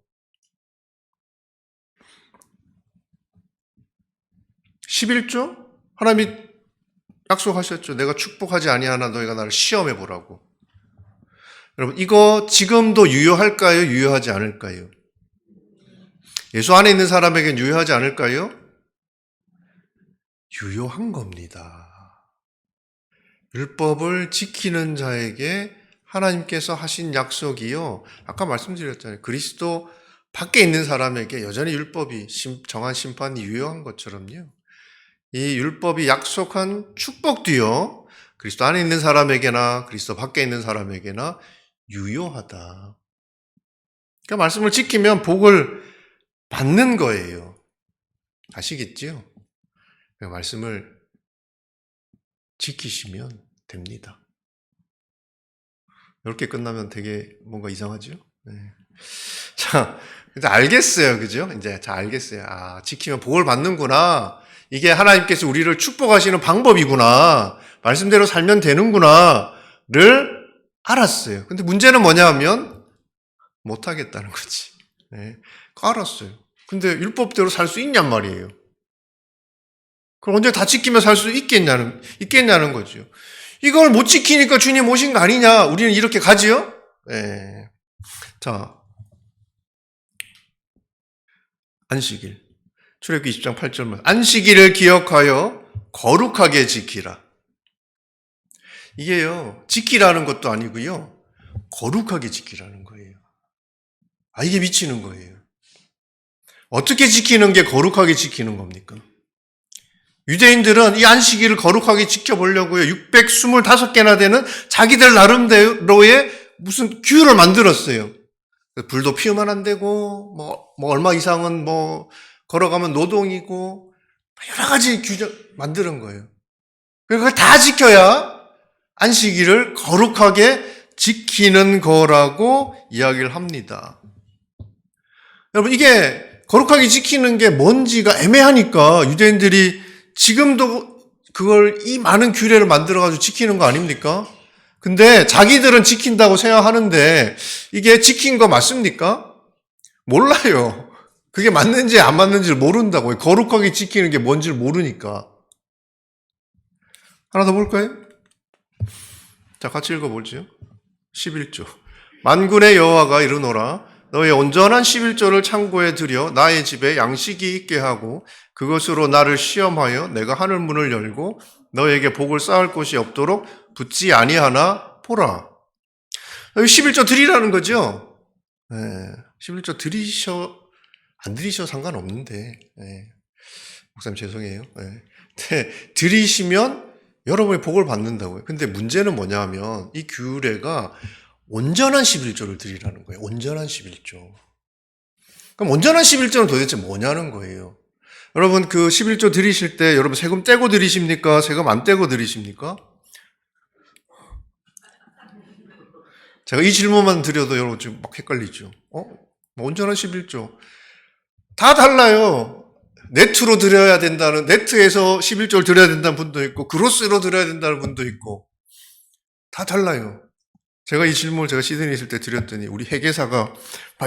11조? 하나님이 약속하셨죠. 내가 축복하지 아니하나 너희가 나를 시험해 보라고. 여러분, 이거 지금도 유효할까요? 유효하지 않을까요? 예수 안에 있는 사람에겐 유효하지 않을까요? 유효한 겁니다. 율법을 지키는 자에게 하나님께서 하신 약속이요. 아까 말씀드렸잖아요. 그리스도 밖에 있는 사람에게 여전히 율법이 정한 심판이 유효한 것처럼요. 이 율법이 약속한 축복도요. 그리스도 안에 있는 사람에게나 그리스도 밖에 있는 사람에게나 유효하다. 그러니까 말씀을 지키면 복을 받는 거예요. 아시겠지요? 그러니까 말씀을 지키시면 됩니다. 이렇게 끝나면 되게 뭔가 이상하죠? 네. 자, 이제 알겠어요. 그죠? 이제 자, 알겠어요. 아, 지키면 복을 받는구나. 이게 하나님께서 우리를 축복하시는 방법이구나. 말씀대로 살면 되는구나를 알았어요. 근데 문제는 뭐냐 하면 못하겠다는 거지. 네. 알았어요. 근데 율법대로 살 수 있냔 말이에요. 그럼 언제 다 지키며 살 수 있겠냐는 거죠. 이걸 못 지키니까 주님 오신 거 아니냐. 우리는 이렇게 가지요? 네. 자, 안식일. 출애굽기 20장 8절 안식일을 기억하여 거룩하게 지키라. 이게요, 지키라는 것도 아니고요, 거룩하게 지키라는 거예요. 아, 이게 미치는 거예요. 어떻게 지키는 게 거룩하게 지키는 겁니까? 유대인들은 이 안식일을 거룩하게 지켜보려고요, 625개나 되는 자기들 나름대로의 무슨 규율을 만들었어요. 불도 피우면 안 되고, 얼마 이상은 걸어가면 노동이고, 여러 가지 규정 만드는 거예요. 그걸 다 지켜야 안식일을 거룩하게 지키는 거라고 이야기를 합니다. 여러분, 이게 거룩하게 지키는 게 뭔지가 애매하니까 유대인들이 지금도 그걸 이 많은 규례를 만들어가지고 지키는 거 아닙니까? 근데 자기들은 지킨다고 생각하는데 이게 지킨 거 맞습니까? 몰라요. 그게 맞는지 안 맞는지를 모른다고요. 거룩하게 지키는 게 뭔지를 모르니까. 하나 더 볼까요? 자, 같이 읽어보죠. 11조. 만군의 여호와가 이르노라. 너의 온전한 11조를 창고에 들여 나의 집에 양식이 있게 하고 그것으로 나를 시험하여 내가 하늘 문을 열고 너에게 복을 쌓을 곳이 없도록 붙지 아니하나 보라. 여기 11조 드리라는 거죠. 네, 11조 안 드리셔 상관없는데. 네. 목사님 죄송해요. 네. 드리시면 여러분의 복을 받는다고요. 근데 문제는 뭐냐 하면 이 규례가 온전한 11조를 드리라는 거예요. 온전한 11조. 그럼 온전한 11조는 도대체 뭐냐는 거예요. 여러분 그 11조 드리실 때 여러분 세금 떼고 드리십니까? 세금 안 떼고 드리십니까? 제가 이 질문만 드려도 여러분 지금 막 헷갈리죠. 뭐 온전한 11조. 다 달라요. 네트로 드려야 된다는, 네트에서 11조를 드려야 된다는 분도 있고, 그로스로 드려야 된다는 분도 있고, 다 달라요. 제가 이 질문을 제가 시드니에 있을 때 드렸더니, 우리 회계사가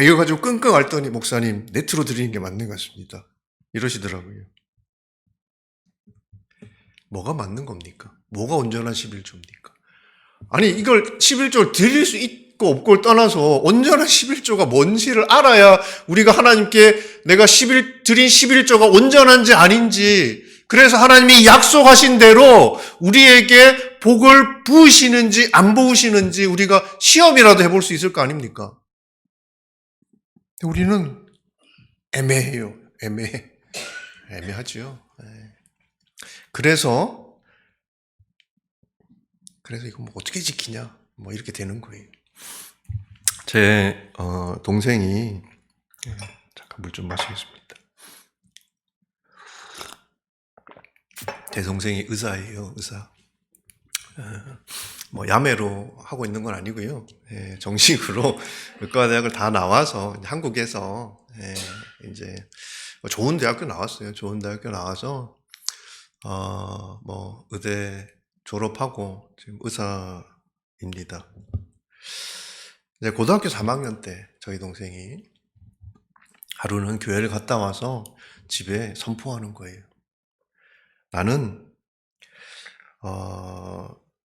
이거 가지고 끙끙 앓더니, 목사님, 네트로 드리는 게 맞는 것 같습니다. 이러시더라고요. 뭐가 맞는 겁니까? 뭐가 온전한 11조입니까? 아니, 이걸 11조를 드릴 수 있고 없고를 떠나서 온전한 11조가 뭔지를 알아야 우리가 하나님께 내가 드린 11조가 온전한지 아닌지, 그래서 하나님이 약속하신 대로 우리에게 복을 부으시는지 안 부으시는지 우리가 시험이라도 해볼 수 있을 거 아닙니까? 우리는 애매해요. 애매하지요. 그래서 이거 뭐 어떻게 지키냐? 뭐 이렇게 되는 거예요. 제 동생이 잠깐 물 좀 마시겠습니다. 제 동생이 의사예요, 의사. 뭐 야매로 하고 있는 건 아니고요. 정식으로 의과대학을 다 나와서 한국에서 이제 좋은 대학교 나왔어요. 좋은 대학교 나와서 뭐 의대 졸업하고 지금 의사입니다. 이제 고등학교 3학년 때 저희 동생이 하루는 교회를 갔다 와서 집에 선포하는 거예요. 나는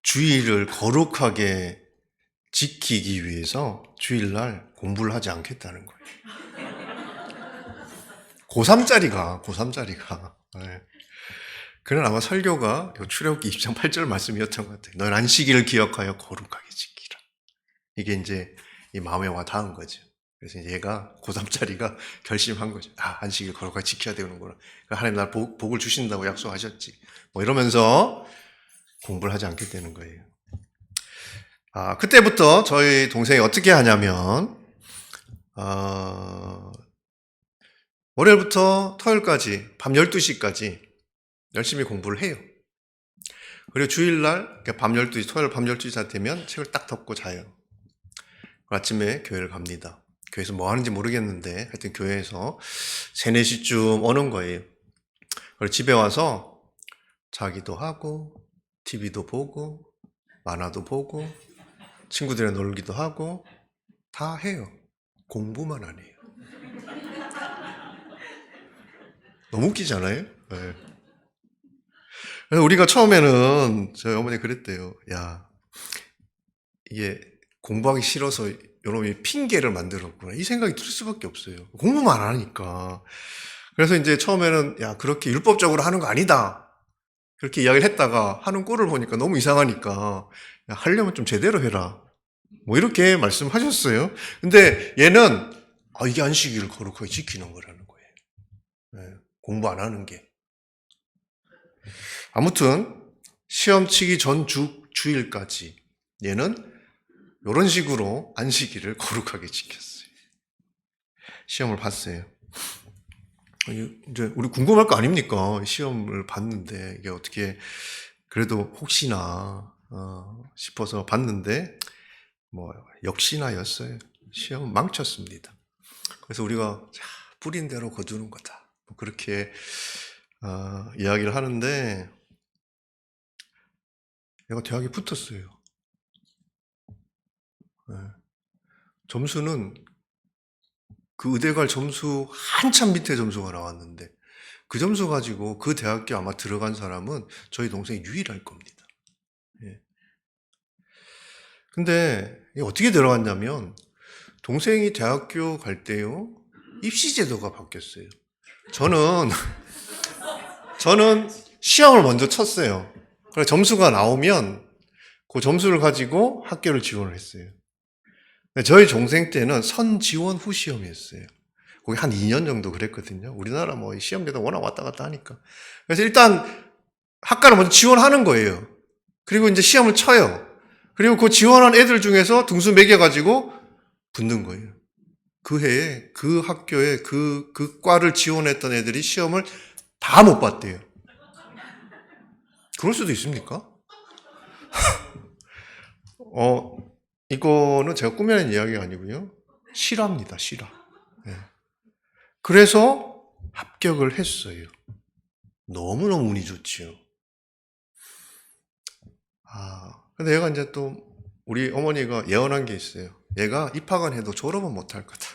주일을 거룩하게 지키기 위해서 주일날 공부를 하지 않겠다는 거예요. 고3짜리가. 네. 그는 아마 설교가 출애굽기 20장 8절 말씀이었던 것 같아요. 너는 안식일을 기억하여 거룩하게 지키라. 이게 이제 이 마음에 와 닿은 거죠. 그래서 얘가 고3짜리가 결심한 거죠. 안식일 거룩하게 지켜야 되는구나. 하나님 날 복을 주신다고 약속하셨지. 뭐 이러면서 공부를 하지 않게 되는 거예요. 그때부터 저희 동생이 어떻게 하냐면, 월요일부터 토요일까지 밤 12시까지 열심히 공부를 해요. 그리고 주일날 밤 12시, 토요일 밤 12시 되면 책을 딱 덮고 자요. 아침에 교회를 갑니다. 교회에서 뭐 하는지 모르겠는데 하여튼 교회에서 3, 4시쯤 오는 거예요. 그리고 집에 와서 자기도 하고 TV도 보고 만화도 보고 친구들이랑 놀기도 하고 다 해요. 공부만 안 해요. 너무 웃기지 않아요? 네. 그래서 우리가 처음에는 저희 어머니 그랬대요. 야, 이게 공부하기 싫어서 여러분이 핑계를 만들었구나. 이 생각이 들 수밖에 없어요. 공부만 안 하니까. 그래서 이제 처음에는 야, 그렇게 율법적으로 하는 거 아니다. 그렇게 이야기를 했다가 하는 꼴을 보니까 너무 이상하니까 야, 하려면 좀 제대로 해라. 뭐 이렇게 말씀하셨어요. 근데 얘는 이게 안식일을 거룩하게 지키는 거라는 거예요. 네, 공부 안 하는 게. 아무튼 시험 치기 전 주일까지 얘는 이런 식으로 안식일을 거룩하게 지켰어요. 시험을 봤어요. 이제 우리 궁금할 거 아닙니까? 시험을 봤는데 이게 어떻게 그래도 혹시나 싶어서 봤는데 뭐 역시나였어요. 시험 망쳤습니다. 그래서 우리가 뿌린 대로 거두는 거다. 뭐 그렇게 이야기를 하는데 얘가 대학에 붙었어요. 네. 점수는 그 의대 갈 점수 한참 밑에 점수가 나왔는데 그 점수 가지고 그 대학교 아마 들어간 사람은 저희 동생이 유일할 겁니다. 예. 근데 어떻게 들어갔냐면 동생이 대학교 갈 때요 입시 제도가 바뀌었어요. 저는 시험을 먼저 쳤어요. 그래서 점수가 나오면 그 점수를 가지고 학교를 지원을 했어요. 저희 동생 때는 선지원 후 시험이었어요. 거기 한 2년 정도 그랬거든요. 우리나라 뭐 시험제도 워낙 왔다 갔다 하니까. 그래서 일단 학과를 먼저 지원하는 거예요. 그리고 이제 시험을 쳐요. 그리고 그 지원한 애들 중에서 등수 매겨가지고 붙는 거예요. 그 해에 그 학교에 그 과를 지원했던 애들이 시험을 다 못 봤대요. 그럴 수도 있습니까? 이거는 제가 꾸며낸 이야기가 아니고요. 실화입니다, 실화. 네. 그래서 합격을 했어요. 너무너무 운이 좋지요. 근데 얘가 이제 또 우리 어머니가 예언한 게 있어요. 얘가 입학은 해도 졸업은 못할 거다.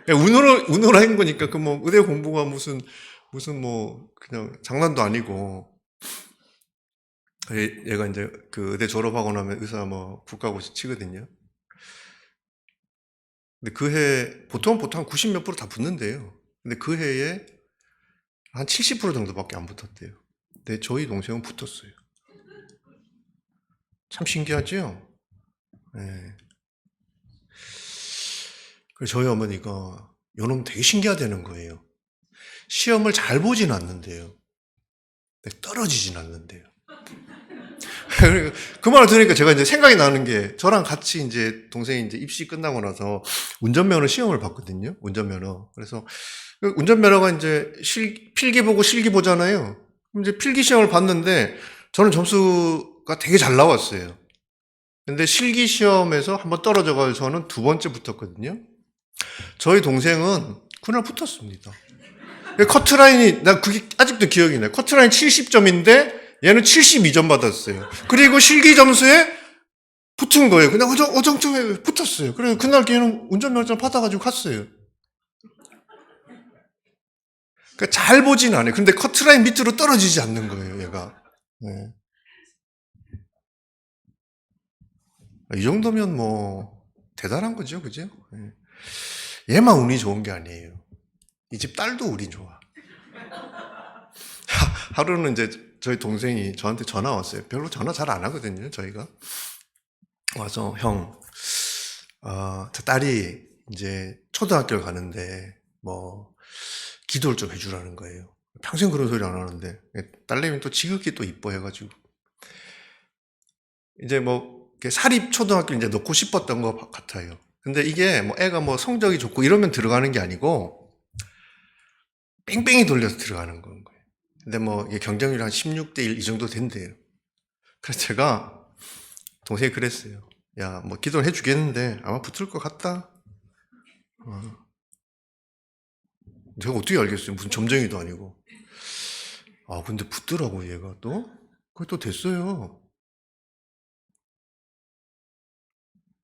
운으로 한 거니까 그 뭐 의대 공부가 무슨 뭐 그냥 장난도 아니고. 얘가 이제 그 의대 졸업하고 나면 의사 뭐 국가고시 치거든요. 근데 그 해 보통 한 90 몇 프로 다 붙는데요. 근데 그 해에 한 70% 정도밖에 안 붙었대요. 근데 저희 동생은 붙었어요. 참 신기하죠? 네. 그래서 저희 어머니가 요놈 되게 신기하다는 거예요. 시험을 잘 보진 않는데요. 떨어지진 않는데요. 그 말을 들으니까 제가 이제 생각이 나는 게 저랑 같이 이제 동생이 이제 입시 끝나고 나서 운전면허 시험을 봤거든요. 운전면허. 그래서 운전면허가 이제 필기 보고 실기 보잖아요. 그럼 이제 필기 시험을 봤는데 저는 점수가 되게 잘 나왔어요. 근데 실기 시험에서 한번 떨어져가지고 저는 2번째 붙었거든요. 저희 동생은 그날 붙었습니다. 커트라인이, 나 그게 아직도 기억이 나요. 커트라인 70점인데 얘는 72점 받았어요. 그리고 실기 점수에 붙은 거예요. 그냥 어정쩡해 붙었어요. 그래서 그날 걔는 운전면허증 받아가지고 갔어요. 그러니까 잘 보진 않아요. 근데 커트라인 밑으로 떨어지지 않는 거예요, 얘가. 네. 이 정도면 뭐 대단한 거죠, 그죠? 네. 얘만 운이 좋은 게 아니에요. 이 집 딸도 운이 좋아. 하루는 이제 저희 동생이 저한테 전화 왔어요. 별로 전화 잘 안 하거든요, 저희가. 와서 저 딸이 이제 초등학교를 가는데 뭐 기도를 좀 해주라는 거예요. 평생 그런 소리 안 하는데 딸내미 또 지극히 또 이뻐해가지고 이제 뭐 사립 초등학교 이제 넣고 싶었던 것 같아요. 근데 이게 뭐 애가 뭐 성적이 좋고 이러면 들어가는 게 아니고 뺑뺑이 돌려서 들어가는 거예요. 근데 뭐 경쟁률 한 16대 1 이 정도 된대요. 그래서 제가 동생이 그랬어요. 야, 뭐 기도를 해주겠는데 아마 붙을 것 같다. 제가 어떻게 알겠어요? 무슨 점쟁이도 아니고. 근데 붙더라고 얘가 또. 그게 또 됐어요.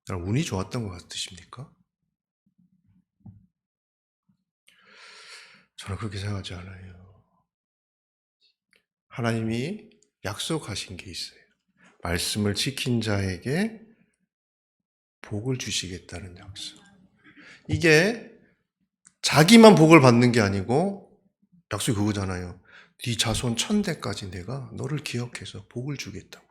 운이 좋았던 것 같으십니까? 저는 그렇게 생각하지 않아요. 하나님이 약속하신 게 있어요. 말씀을 지킨 자에게 복을 주시겠다는 약속. 이게 자기만 복을 받는 게 아니고 약속이 그거잖아요. 네 자손 1000대까지 내가 너를 기억해서 복을 주겠다고요.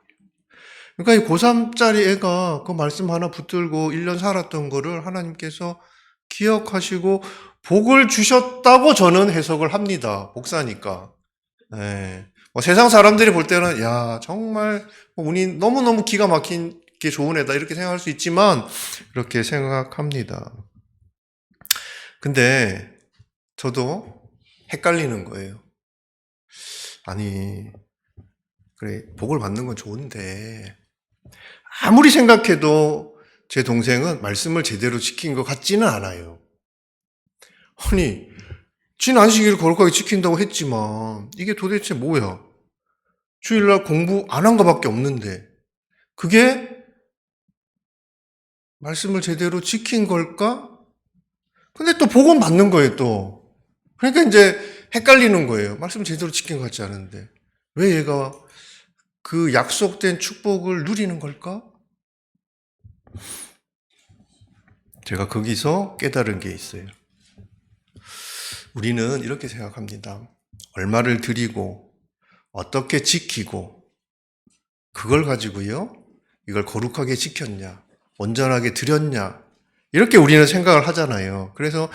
그러니까 이 고3짜리 애가 그 말씀 하나 붙들고 1년 살았던 거를 하나님께서 기억하시고 복을 주셨다고 저는 해석을 합니다. 복사니까. 네. 세상 사람들이 볼 때는 야 정말 운이 너무너무 기가 막힌 게 좋은 애다 이렇게 생각할 수 있지만 그렇게 생각합니다. 근데 저도 헷갈리는 거예요. 아니 그래 복을 받는 건 좋은데 아무리 생각해도 제 동생은 말씀을 제대로 지킨 것 같지는 않아요. 아니 진 안식일을 거룩하게 지킨다고 했지만 이게 도대체 뭐야? 주일날 공부 안 한 거밖에 없는데 그게 말씀을 제대로 지킨 걸까? 근데 또 복은 받는 거예요, 또. 그러니까 이제 헷갈리는 거예요. 말씀을 제대로 지킨 것 같지 않은데. 왜 얘가 그 약속된 축복을 누리는 걸까? 제가 거기서 깨달은 게 있어요. 우리는 이렇게 생각합니다. 얼마를 드리고, 어떻게 지키고, 그걸 가지고요, 이걸 거룩하게 지켰냐, 온전하게 드렸냐, 이렇게 우리는 생각을 하잖아요. 그래서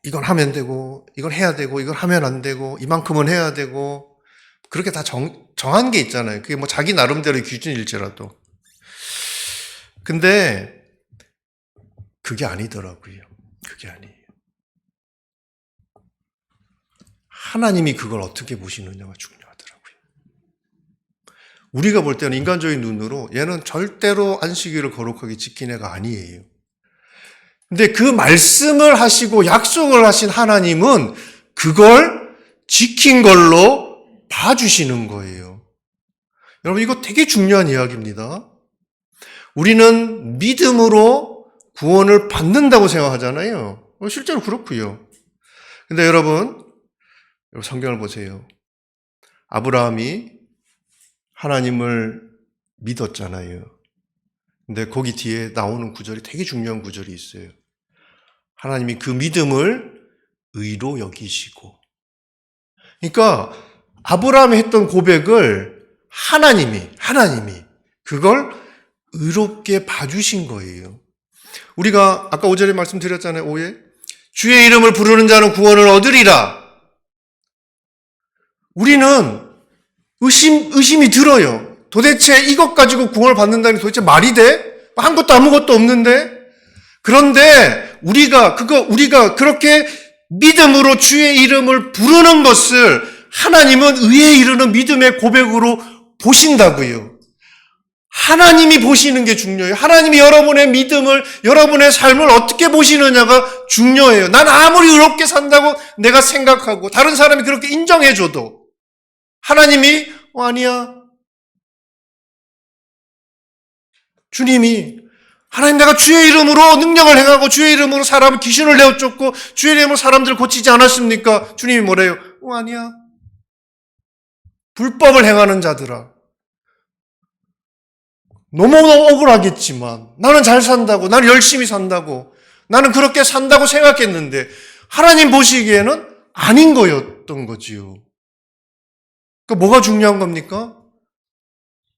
이건 하면 되고, 이건 해야 되고, 이건 하면 안 되고, 이만큼은 해야 되고, 그렇게 다 정한 게 있잖아요. 그게 뭐 자기 나름대로의 기준일지라도. 근데 그게 아니더라고요. 그게 아니에요. 하나님이 그걸 어떻게 보시느냐가 중요하더라고요. 우리가 볼 때는 인간적인 눈으로 얘는 절대로 안식일을 거룩하게 지킨 애가 아니에요. 근데 그 말씀을 하시고 약속을 하신 하나님은 그걸 지킨 걸로 봐주시는 거예요. 여러분, 이거 되게 중요한 이야기입니다. 우리는 믿음으로 구원을 받는다고 생각하잖아요. 실제로 그렇고요. 근데 여러분 성경을 보세요. 아브라함이 하나님을 믿었잖아요. 근데 거기 뒤에 나오는 구절이 되게 중요한 구절이 있어요. 하나님이 그 믿음을 의로 여기시고. 그러니까 아브라함이 했던 고백을 하나님이 그걸 의롭게 봐주신 거예요. 우리가 아까 5절에 말씀드렸잖아요. 5에 주의 이름을 부르는 자는 구원을 얻으리라. 우리는 의심이 들어요. 도대체 이것 가지고 구원을 받는다는 게 도대체 말이 돼? 한 것도 아무것도 없는데? 그런데 우리가 그렇게 믿음으로 주의 이름을 부르는 것을 하나님은 의에 이르는 믿음의 고백으로 보신다고요. 하나님이 보시는 게 중요해요. 하나님이 여러분의 믿음을, 여러분의 삶을 어떻게 보시느냐가 중요해요. 난 아무리 의롭게 산다고 내가 생각하고 다른 사람이 그렇게 인정해줘도 하나님이 아니야. 주님이 하나님, 내가 주의 이름으로 능력을 행하고 주의 이름으로 사람 귀신을 내어쫓고 주의 이름으로 사람들을 고치지 않았습니까? 주님이 뭐래요? 아니야. 불법을 행하는 자들아, 너무너무 억울하겠지만 나는 잘 산다고, 나는 열심히 산다고, 나는 그렇게 산다고 생각했는데 하나님 보시기에는 아닌 거였던 거지요. 그러니까 뭐가 중요한 겁니까?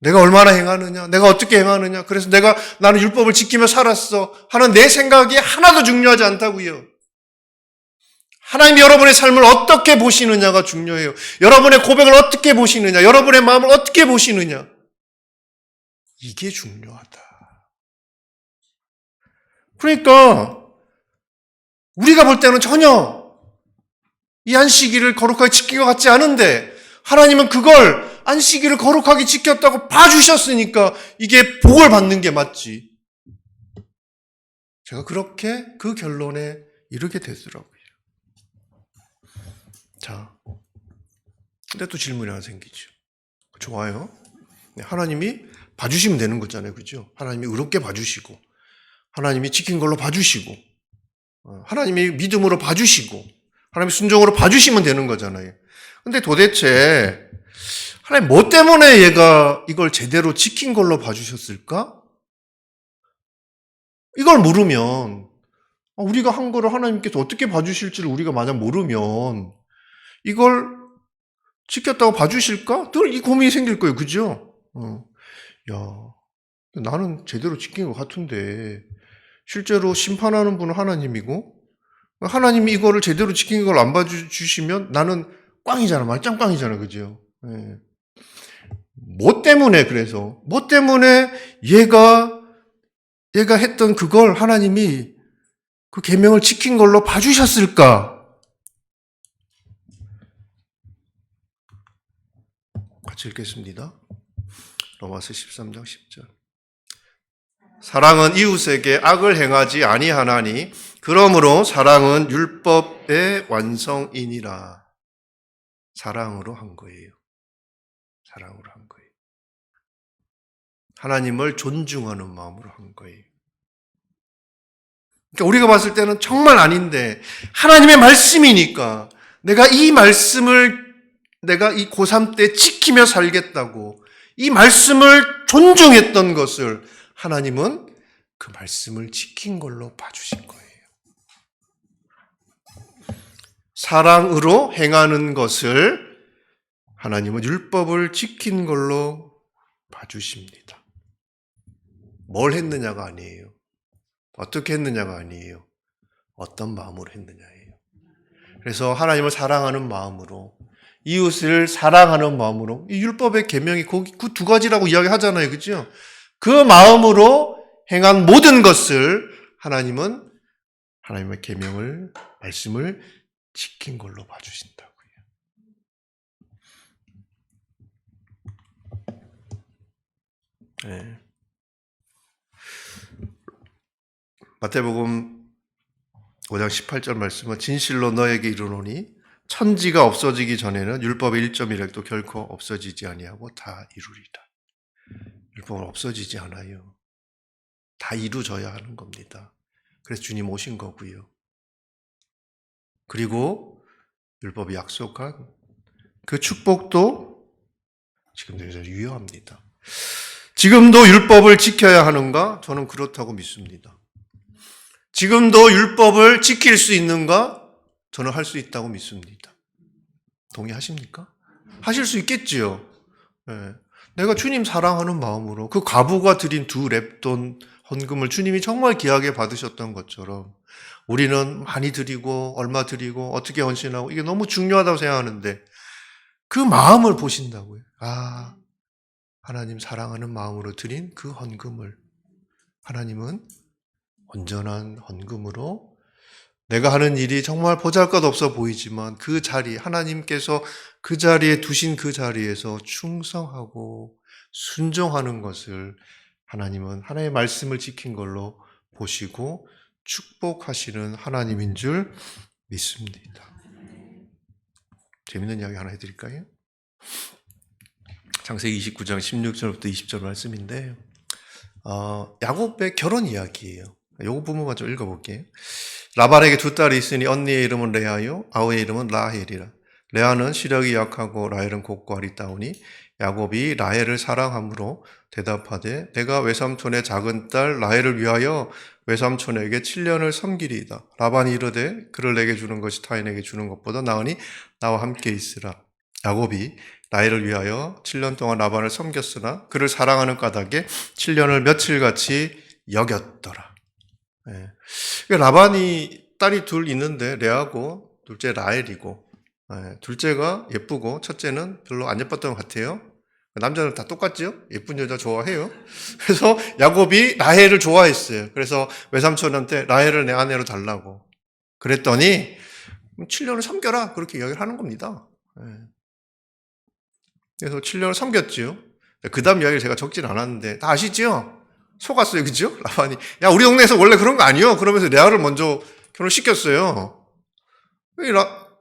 내가 얼마나 행하느냐, 내가 어떻게 행하느냐, 그래서 나는 율법을 지키며 살았어 하는 내 생각이 하나도 중요하지 않다고요. 하나님이 여러분의 삶을 어떻게 보시느냐가 중요해요. 여러분의 고백을 어떻게 보시느냐, 여러분의 마음을 어떻게 보시느냐, 이게 중요하다. 그러니까 우리가 볼 때는 전혀 이 안식일을 거룩하게 지킨 것 같지 않은데 하나님은 그걸 안식일을 거룩하게 지켰다고 봐주셨으니까 이게 복을 받는 게 맞지. 제가 그렇게 그 결론에 이르게 되더라고요. 자, 근데 또 질문이 하나 생기죠. 좋아요. 하나님이 봐주시면 되는 거잖아요. 그죠? 하나님이 의롭게 봐주시고, 하나님이 지킨 걸로 봐주시고, 하나님이 믿음으로 봐주시고, 하나님이 순종으로 봐주시면 되는 거잖아요. 근데 도대체 하나님 뭐 때문에 얘가 이걸 제대로 지킨 걸로 봐주셨을까? 이걸 모르면, 우리가 한 거를 하나님께서 어떻게 봐주실지를 우리가 만약 모르면 이걸 지켰다고 봐주실까? 늘 이 고민이 생길 거예요. 그죠? 나는 제대로 지킨 것 같은데 실제로 심판하는 분은 하나님이고 하나님이 이거를 제대로 지킨 걸 안 봐주시면 나는 꽝이잖아. 말짱꽝이잖아. 그죠? 네. 뭐 때문에 얘가 했던 그걸 하나님이 그 계명을 지킨 걸로 봐주셨을까? 같이 읽겠습니다. 로마서 13장 10절. 사랑은 이웃에게 악을 행하지 아니하나니 그러므로 사랑은 율법의 완성이니라. 사랑으로 한 거예요. 사랑으로 한 거예요. 하나님을 존중하는 마음으로 한 거예요. 그러니까 우리가 봤을 때는 정말 아닌데 하나님의 말씀이니까 내가 이 말씀을 내가 이 고3 때 지키며 살겠다고 이 말씀을 존중했던 것을 하나님은 그 말씀을 지킨 걸로 봐주신 거예요. 사랑으로 행하는 것을 하나님은 율법을 지킨 걸로 봐주십니다. 뭘 했느냐가 아니에요. 어떻게 했느냐가 아니에요. 어떤 마음으로 했느냐예요. 그래서 하나님을 사랑하는 마음으로, 이웃을 사랑하는 마음으로, 이 율법의 계명이 그 두 가지라고 이야기하잖아요. 그죠? 그 마음으로 행한 모든 것을 하나님은 하나님의 계명을, 말씀을 지킨 걸로 봐주신다고요. 예. 마태복음 5장 18절 말씀은 진실로 너에게 이르노니 천지가 없어지기 전에는 율법의 1.1획도 결코 없어지지 아니하고 다 이루리라. 율법은 없어지지 않아요. 다 이루어져야 하는 겁니다. 그래서 주님 오신 거고요. 그리고 율법이 약속한 그 축복도 지금도 유효합니다. 지금도 율법을 지켜야 하는가? 저는 그렇다고 믿습니다. 지금도 율법을 지킬 수 있는가? 저는 할 수 있다고 믿습니다. 동의하십니까? 하실 수 있겠지요. 네. 내가 주님 사랑하는 마음으로 그 과부가 드린 2렙돈 헌금을 주님이 정말 귀하게 받으셨던 것처럼 우리는 많이 드리고 얼마 드리고 어떻게 헌신하고 이게 너무 중요하다고 생각하는데 그 마음을 보신다고요. 아, 하나님 사랑하는 마음으로 드린 그 헌금을 하나님은 온전한 헌금으로 내가 하는 일이 정말 보잘것없어 보이지만 그 자리, 하나님께서 그 자리에 두신 그 자리에서 충성하고 순종하는 것을 하나님은 하나님의 말씀을 지킨 걸로 보시고 축복하시는 하나님인 줄 믿습니다. 재밌는 이야기 하나 해드릴까요? 창세기 29장 16절부터 20절 말씀인데 야곱의 결혼 이야기예요. 요거 부분만 좀 읽어볼게요. 라반에게 2딸이 있으니 언니의 이름은 레아요 아우의 이름은 라헬이라. 레아는 시력이 약하고 라헬은 곱고 아리따우니 야곱이 라헬을 사랑함으로 대답하되 내가 외삼촌의 작은 딸 라헬을 위하여 외삼촌에게 7년을 섬기리이다. 라반이 이르되 그를 내게 주는 것이 타인에게 주는 것보다 나으니 나와 함께 있으라. 야곱이 라헬을 위하여 7년 동안 라반을 섬겼으나 그를 사랑하는 까닭에 7년을 며칠같이 여겼더라. 네. 라반이 딸이 둘 있는데 레아고 둘째 라헬이고 둘째가 예쁘고 첫째는 별로 안 예뻤던 것 같아요. 남자는 다 똑같죠? 예쁜 여자 좋아해요. 그래서 야곱이 라헬을 좋아했어요. 그래서 외삼촌한테 라헬을 내 아내로 달라고 그랬더니 7년을 섬겨라 그렇게 이야기를 하는 겁니다. 그래서 7년을 섬겼죠. 그 다음 이야기를 제가 적진 않았는데 다 아시죠? 속았어요. 그죠? 라반이 야 우리 동네에서 원래 그런 거 아니요? 그러면서 레아를 먼저 결혼시켰어요.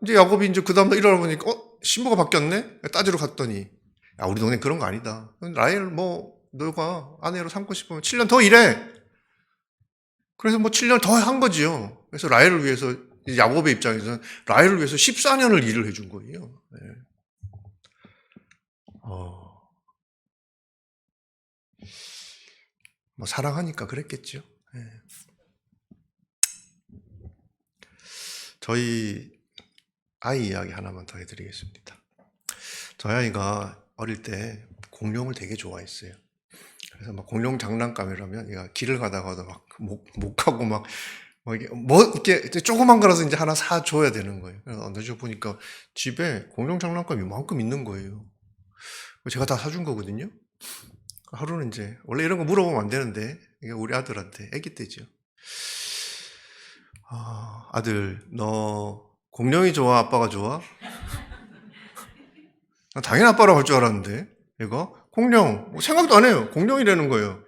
이제 야곱이 이제 그 다음날 일어나보니까 신부가 바뀌었네? 따지러 갔더니 야 우리 동네 그런 거 아니다. 라헬 너가 아내로 삼고 싶으면 7년 더 일해. 그래서 7년 더 한 거지요. 그래서 라헬을 위해서 야곱의 입장에서는 라헬을 위해서 14년을 일을 해준 거예요. 네. 사랑하니까 그랬겠죠. 네. 저희 아이 이야기 하나만 더 해드리겠습니다. 저희 아이가 어릴 때 공룡을 되게 좋아했어요. 그래서 공룡 장난감이라면 얘가 길을 가다가도 목하고 이렇게 조그만 거라서 이제 하나 사줘야 되는 거예요. 그래서 어느 날 보니까 집에 공룡 장난감이 이만큼 있는 거예요. 제가 다 사준 거거든요. 하루는 이제 원래 이런 거 물어보면 안 되는데 이게 우리 아들한테 아기 때죠. 아들 너 공룡이 좋아 아빠가 좋아? 당연히 아빠라고 할 줄 알았는데 얘가 공룡 생각도 안 해요. 공룡이라는 거예요.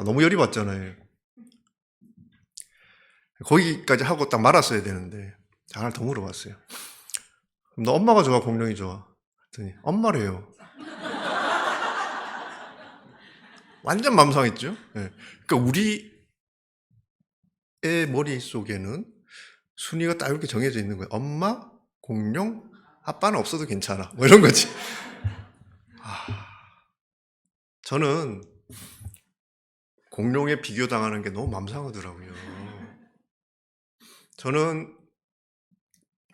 너무 열이 받잖아요. 거기까지 하고 딱 말았어야 되는데 하나 더 물어봤어요. 그럼 너 엄마가 좋아 공룡이 좋아? 그랬더니 엄마래요. 완전 맘상했죠. 네. 그러니까 우리의 머릿속에는 순위가 딱 이렇게 정해져 있는 거예요. 엄마, 공룡, 아빠는 없어도 괜찮아. 이런 거지. 저는 공룡에 비교당하는 게 너무 맘상하더라고요. 저는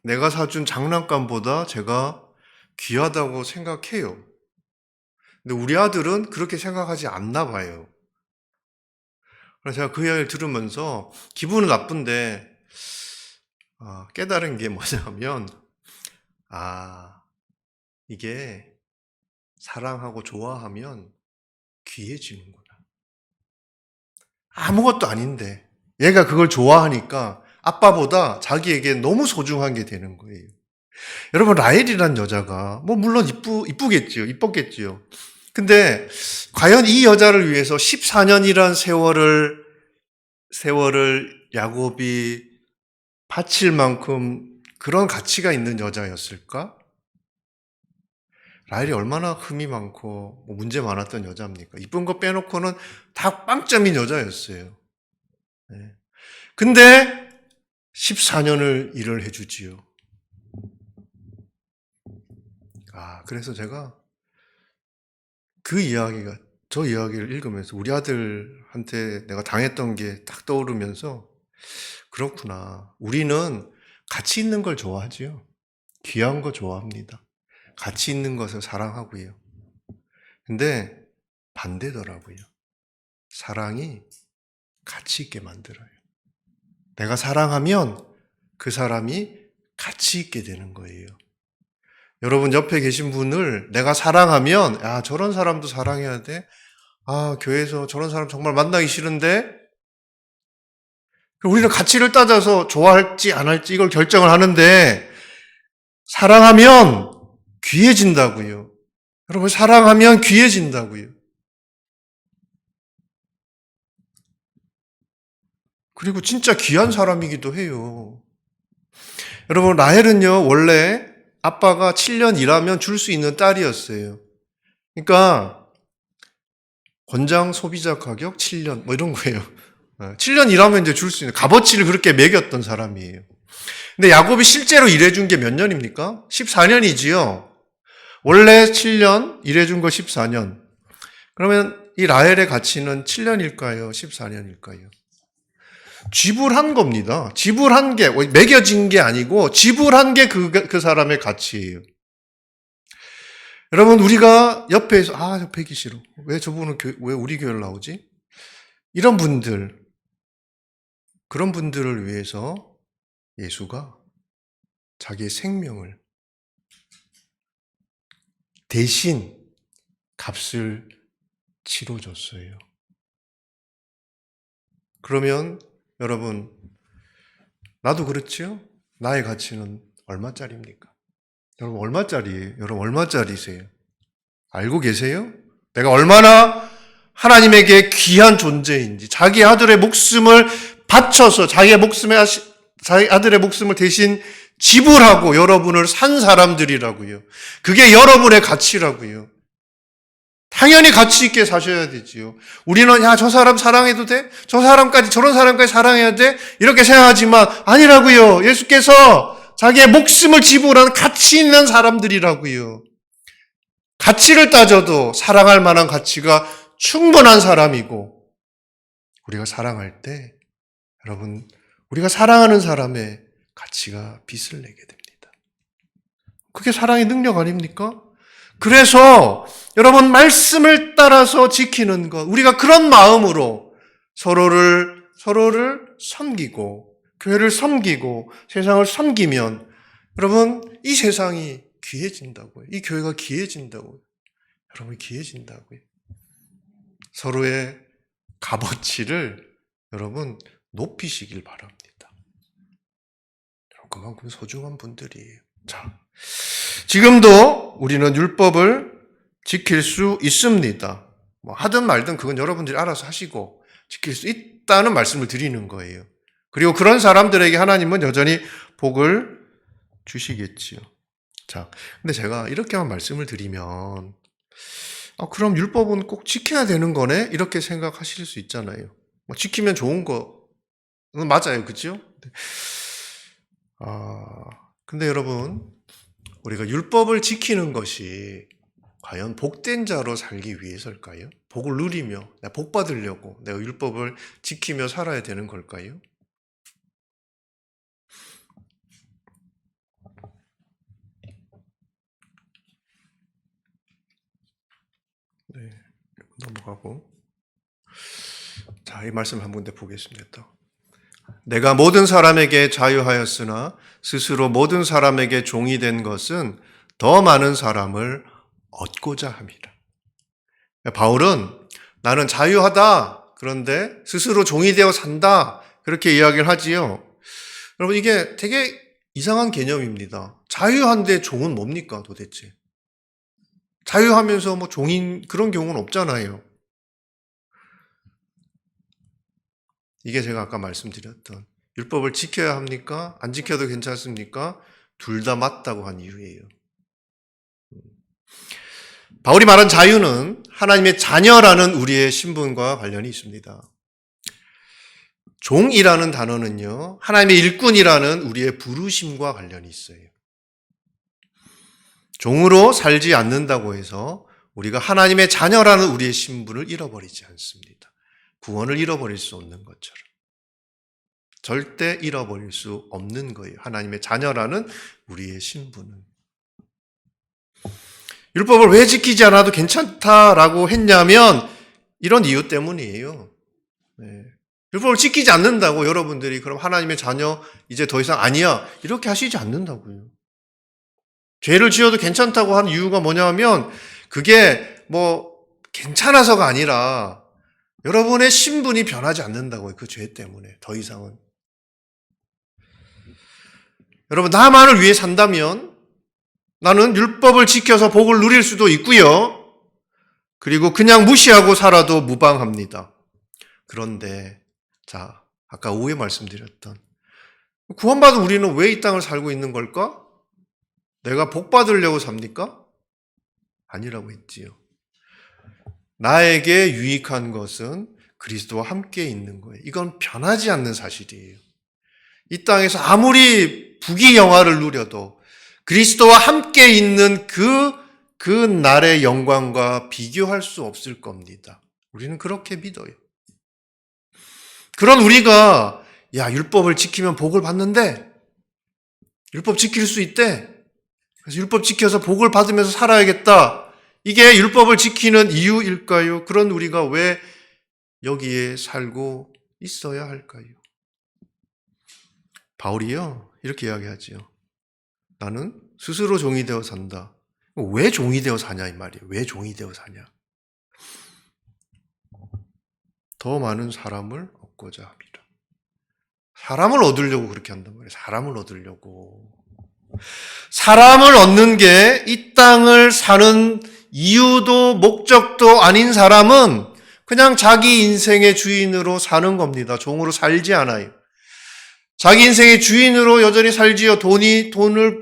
내가 사준 장난감보다 제가 귀하다고 생각해요. 근데 우리 아들은 그렇게 생각하지 않나 봐요. 그래서 제가 그 이야기를 들으면서 기분은 나쁜데 깨달은 게 뭐냐면 이게 사랑하고 좋아하면 귀해지는구나. 아무것도 아닌데 얘가 그걸 좋아하니까 아빠보다 자기에게 너무 소중한 게 되는 거예요. 여러분 라헬이란 여자가 물론 이쁘겠지요. 이뻤겠지요. 근데 과연 이 여자를 위해서 14년이란 세월을 야곱이 바칠 만큼 그런 가치가 있는 여자였을까? 라헬이 얼마나 흠이 많고 문제 많았던 여자입니까? 이쁜 거 빼놓고는 다 빵점인 여자였어요. 네. 근데 14년을 일을 해주지요. 그래서 제가 저 이야기를 읽으면서 우리 아들한테 내가 당했던 게 딱 떠오르면서, 그렇구나. 우리는 가치 있는 걸 좋아하지요. 귀한 거 좋아합니다. 가치 있는 것을 사랑하고요. 근데 반대더라고요. 사랑이 가치 있게 만들어요. 내가 사랑하면 그 사람이 가치 있게 되는 거예요. 여러분 옆에 계신 분을 내가 사랑하면, 저런 사람도 사랑해야 돼. 교회에서 저런 사람 정말 만나기 싫은데. 우리는 가치를 따져서 좋아할지 안 할지 이걸 결정을 하는데, 사랑하면 귀해진다고요. 여러분, 사랑하면 귀해진다고요. 그리고 진짜 귀한 사람이기도 해요. 여러분, 라헬은요, 원래 아빠가 7년 일하면 줄 수 있는 딸이었어요. 그러니까 권장 소비자 가격 7년 뭐 이런 거예요. 7년 일하면 이제 줄 수 있는 값어치를 그렇게 매겼던 사람이에요. 근데 야곱이 실제로 일해준 게 몇 년입니까? 14년이지요. 원래 7년, 일해준 거 14년. 그러면 이 라헬의 가치는 7년일까요? 14년일까요? 지불한 겁니다. 지불한 게, 매겨진 게 아니고 지불한 게 그 사람의 가치예요. 여러분, 우리가 옆에서, 저 배기 싫어. 왜 저분은 왜 우리 교회를 나오지? 이런 분들, 그런 분들을 위해서 예수가 자기의 생명을 대신 값을 치러줬어요. 그러면 여러분, 나도 그렇지요? 나의 가치는 얼마짜리입니까? 여러분, 얼마짜리예요? 여러분, 얼마짜리세요? 알고 계세요? 내가 얼마나 하나님에게 귀한 존재인지, 자기 아들의 목숨을 바쳐서 자기 아들의 목숨을 대신 지불하고 여러분을 산 사람들이라고요. 그게 여러분의 가치라고요. 당연히 가치 있게 사셔야 되지요. 우리는 저 사람 사랑해도 돼? 저런 사람까지 사랑해야 돼? 이렇게 생각하지만 아니라고요. 예수께서 자기의 목숨을 지불하는 가치 있는 사람들이라고요. 가치를 따져도 사랑할 만한 가치가 충분한 사람이고, 우리가 사랑할 때 여러분, 우리가 사랑하는 사람의 가치가 빛을 내게 됩니다. 그게 사랑의 능력 아닙니까? 그래서 여러분, 말씀을 따라서 지키는 것, 우리가 그런 마음으로 서로를 섬기고 교회를 섬기고 세상을 섬기면 여러분, 이 세상이 귀해진다고요. 이 교회가 귀해진다고요. 여러분, 귀해진다고요. 서로의 값어치를 여러분 높이시길 바랍니다. 그만큼 소중한 분들이에요. 자, 지금도 우리는 율법을 지킬 수 있습니다. 하든 말든 그건 여러분들이 알아서 하시고 지킬 수 있다는 말씀을 드리는 거예요. 그리고 그런 사람들에게 하나님은 여전히 복을 주시겠지요. 자, 근데 제가 이렇게만 말씀을 드리면 그럼 율법은 꼭 지켜야 되는 거네? 이렇게 생각하실 수 있잖아요. 지키면 좋은 거 맞아요. 그죠? 근데 여러분, 우리가 율법을 지키는 것이 과연 복된 자로 살기 위해서일까요? 복을 누리며, 내가 복 받으려고 내가 율법을 지키며 살아야 되는 걸까요? 네, 넘어가고. 자, 이 말씀 한 번 더 보겠습니다. 내가 모든 사람에게 자유하였으나 스스로 모든 사람에게 종이 된 것은 더 많은 사람을 얻고자 함이라. 바울은 나는 자유하다, 그런데 스스로 종이 되어 산다, 그렇게 이야기를 하지요. 여러분, 이게 되게 이상한 개념입니다. 자유한데 종은 뭡니까 도대체? 자유하면서 뭐 종인 그런 경우는 없잖아요. 이게 제가 아까 말씀드렸던 율법을 지켜야 합니까? 안 지켜도 괜찮습니까? 둘 다 맞다고 한 이유예요. 바울이 말한 자유는 하나님의 자녀라는 우리의 신분과 관련이 있습니다. 종이라는 단어는요, 하나님의 일꾼이라는 우리의 부르심과 관련이 있어요. 종으로 살지 않는다고 해서 우리가 하나님의 자녀라는 우리의 신분을 잃어버리지 않습니다. 구원을 잃어버릴 수 없는 것처럼. 절대 잃어버릴 수 없는 거예요. 하나님의 자녀라는 우리의 신분은. 율법을 왜 지키지 않아도 괜찮다라고 했냐면 이런 이유 때문이에요. 네. 율법을 지키지 않는다고 여러분들이 그럼 하나님의 자녀 이제 더 이상 아니야 이렇게 하시지 않는다고요. 죄를 지어도 괜찮다고 하는 이유가 뭐냐면 그게 뭐 괜찮아서가 아니라 여러분의 신분이 변하지 않는다고요. 그 죄 때문에 더 이상은. 여러분 나만을 위해 산다면 나는 율법을 지켜서 복을 누릴 수도 있고요. 그리고 그냥 무시하고 살아도 무방합니다. 그런데 자, 아까 오후에 말씀드렸던 구원받은 우리는 왜 이 땅을 살고 있는 걸까? 내가 복 받으려고 삽니까? 아니라고 했지요. 나에게 유익한 것은 그리스도와 함께 있는 거예요. 이건 변하지 않는 사실이에요. 이 땅에서 아무리 부귀영화를 누려도 그리스도와 함께 있는 그 날의 영광과 비교할 수 없을 겁니다. 우리는 그렇게 믿어요. 그런 우리가 야 율법을 지키면 복을 받는데 율법 지킬 수 있대. 그래서 율법 지켜서 복을 받으면서 살아야겠다. 이게 율법을 지키는 이유일까요? 그런 우리가 왜 여기에 살고 있어야 할까요? 바울이요 이렇게 이야기하지요. 나는 스스로 종이 되어 산다. 왜 종이 되어 사냐 이 말이에요. 왜 종이 되어 사냐. 더 많은 사람을 얻고자 합니다. 사람을 얻으려고 그렇게 한단 말이에요. 사람을 얻으려고. 사람을 얻는 게 이 땅을 사는 이유도 목적도 아닌 사람은 그냥 자기 인생의 주인으로 사는 겁니다. 종으로 살지 않아요. 자기 인생의 주인으로 여전히 살지요.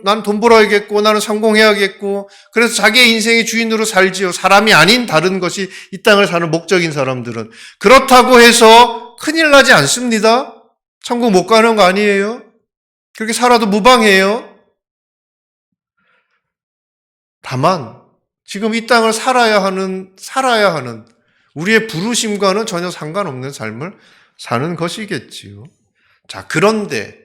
난 돈 벌어야겠고, 나는 성공해야겠고, 그래서 자기의 인생의 주인으로 살지요. 사람이 아닌 다른 것이 이 땅을 사는 목적인 사람들은. 그렇다고 해서 큰일 나지 않습니다. 천국 못 가는 거 아니에요? 그렇게 살아도 무방해요. 다만, 지금 이 땅을 살아야 하는 우리의 부르심과는 전혀 상관없는 삶을 사는 것이겠지요. 자, 그런데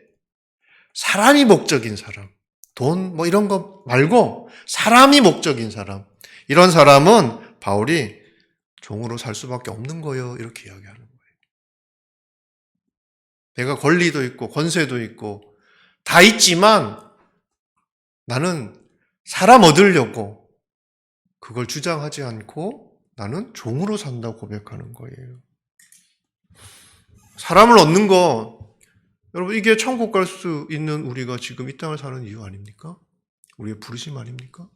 사람이 목적인 사람, 돈 뭐 이런 거 말고 사람이 목적인 사람, 이런 사람은 바울이 종으로 살 수밖에 없는 거예요. 이렇게 이야기하는 거예요. 내가 권리도 있고 권세도 있고 다 있지만 나는 사람 얻으려고 그걸 주장하지 않고 나는 종으로 산다고 고백하는 거예요. 사람을 얻는 거 여러분 이게 천국 갈 수 있는 우리가 지금 이 땅을 사는 이유 아닙니까? 우리의 부르심 아닙니까?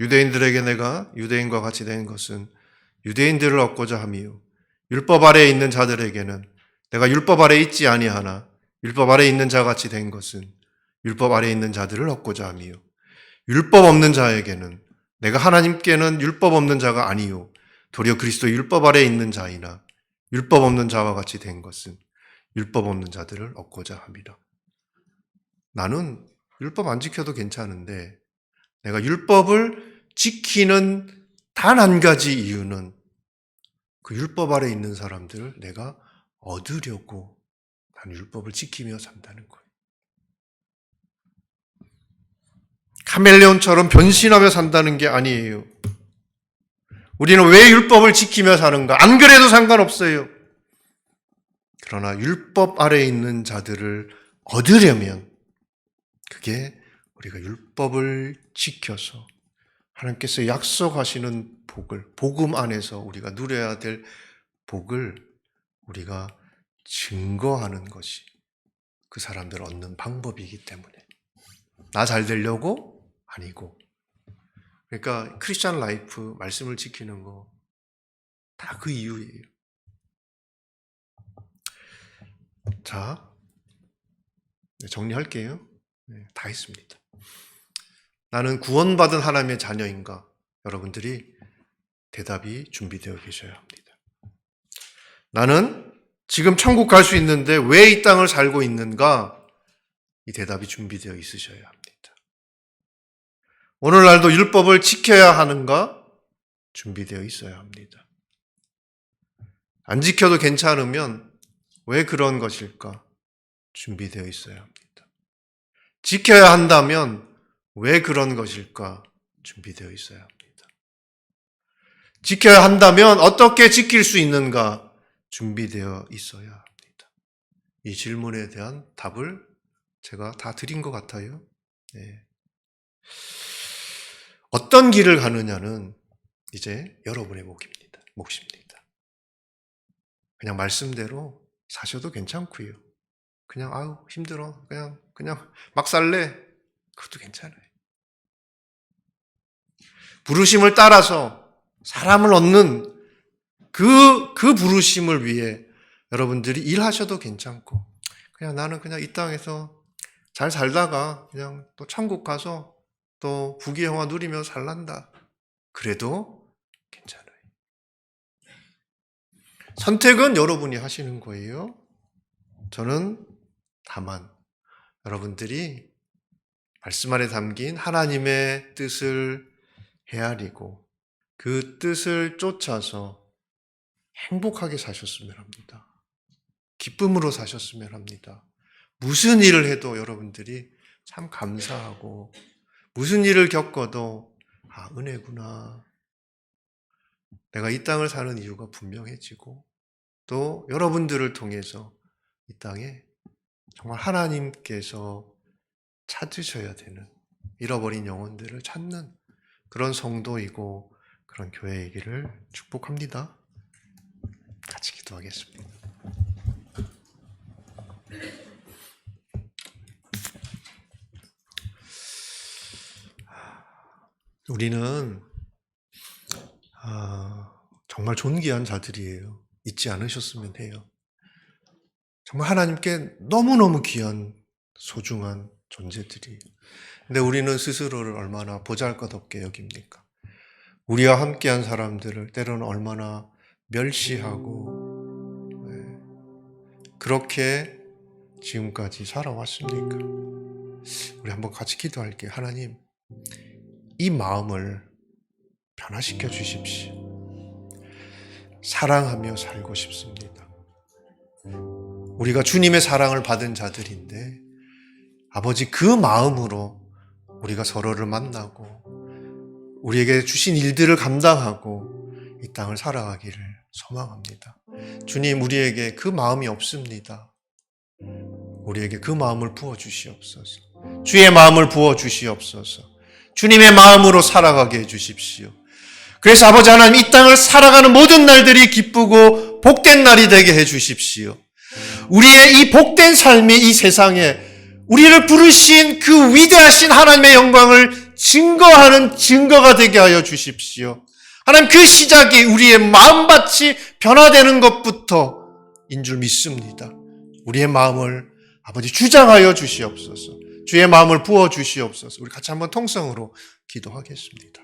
유대인들에게 내가 유대인과 같이 된 것은 유대인들을 얻고자 함이요 율법 아래에 있는 자들에게는 내가 율법 아래에 있지 아니하나 율법 아래에 있는 자같이 된 것은 율법 아래에 있는 자들을 얻고자 함이요 율법 없는 자에게는 내가 하나님께는 율법 없는 자가 아니요 도리어 그리스도 율법 아래에 있는 자이나 율법 없는 자와 같이 된 것은 율법 없는 자들을 얻고자 합니다. 나는 율법 안 지켜도 괜찮은데 내가 율법을 지키는 단 한 가지 이유는 그 율법 아래에 있는 사람들을 내가 얻으려고 나는 율법을 지키며 산다는 거예요. 카멜레온처럼 변신하며 산다는 게 아니에요. 우리는 왜 율법을 지키며 사는가? 안 그래도 상관없어요. 그러나 율법 아래에 있는 자들을 얻으려면 그게 우리가 율법을 지켜서 하나님께서 약속하시는 복을, 복음 안에서 우리가 누려야 될 복을 우리가 증거하는 것이 그 사람들을 얻는 방법이기 때문에. 나 잘 되려고? 아니고. 그러니까 크리스찬 라이프, 말씀을 지키는 거 다 그 이유예요. 자, 정리할게요. 다 했습니다. 나는 구원받은 하나님의 자녀인가? 여러분들이 대답이 준비되어 계셔야 합니다. 나는 지금 천국 갈 수 있는데 왜 이 땅을 살고 있는가? 이 대답이 준비되어 있으셔야 합니다. 오늘날도 율법을 지켜야 하는가? 준비되어 있어야 합니다. 안 지켜도 괜찮으면 왜 그런 것일까? 준비되어 있어야 합니다. 지켜야 한다면 왜 그런 것일까? 준비되어 있어야 합니다. 지켜야 한다면 어떻게 지킬 수 있는가? 준비되어 있어야 합니다. 이 질문에 대한 답을 제가 다 드린 것 같아요. 네. 어떤 길을 가느냐는 이제 여러분의 몫입니다. 그냥 말씀대로 사셔도 괜찮고요. 그냥 아유 힘들어 그냥 막 살래 그것도 괜찮아요. 부르심을 따라서 사람을 얻는 그 부르심을 위해 여러분들이 일하셔도 괜찮고, 그냥 나는 그냥 이 땅에서 잘 살다가 그냥 또 천국 가서 또 부귀영화 누리며 살란다. 그래도 괜찮아요. 선택은 여러분이 하시는 거예요. 저는 다만 여러분들이 말씀 안에 담긴 하나님의 뜻을 헤아리고 그 뜻을 쫓아서 행복하게 사셨으면 합니다. 기쁨으로 사셨으면 합니다. 무슨 일을 해도 여러분들이 참 감사하고, 무슨 일을 겪어도 은혜구나. 내가 이 땅을 사는 이유가 분명해지고, 또 여러분들을 통해서 이 땅에 정말 하나님께서 찾으셔야 되는, 잃어버린 영혼들을 찾는 그런 성도이고 그런 교회이기를 축복합니다. 같이 기도하겠습니다. 우리는 정말 존귀한 자들이에요. 잊지 않으셨으면 해요. 정말 하나님께 너무너무 귀한 소중한 존재들이에요. 근데 우리는 스스로를 얼마나 보잘것없게 여깁니까? 우리와 함께한 사람들을 때로는 얼마나 멸시하고 그렇게 지금까지 살아왔습니까? 우리 한번 같이 기도할게요. 하나님, 이 마음을 변화시켜 주십시오. 사랑하며 살고 싶습니다. 우리가 주님의 사랑을 받은 자들인데, 아버지, 그 마음으로 우리가 서로를 만나고 우리에게 주신 일들을 감당하고 이 땅을 살아가기를 소망합니다. 주님, 우리에게 그 마음이 없습니다. 우리에게 그 마음을 부어주시옵소서. 주의 마음을 부어주시옵소서. 주님의 마음으로 살아가게 해주십시오. 그래서 아버지 하나님, 이 땅을 살아가는 모든 날들이 기쁘고 복된 날이 되게 해주십시오. 우리의 이 복된 삶이 이 세상에 우리를 부르신 그 위대하신 하나님의 영광을 증거하는 증거가 되게 하여 주십시오. 하나님, 그 시작이 우리의 마음밭이 변화되는 것부터 인 줄 믿습니다. 우리의 마음을 아버지 주장하여 주시옵소서. 주의 마음을 부어 주시옵소서. 우리 같이 한번 통성으로 기도하겠습니다.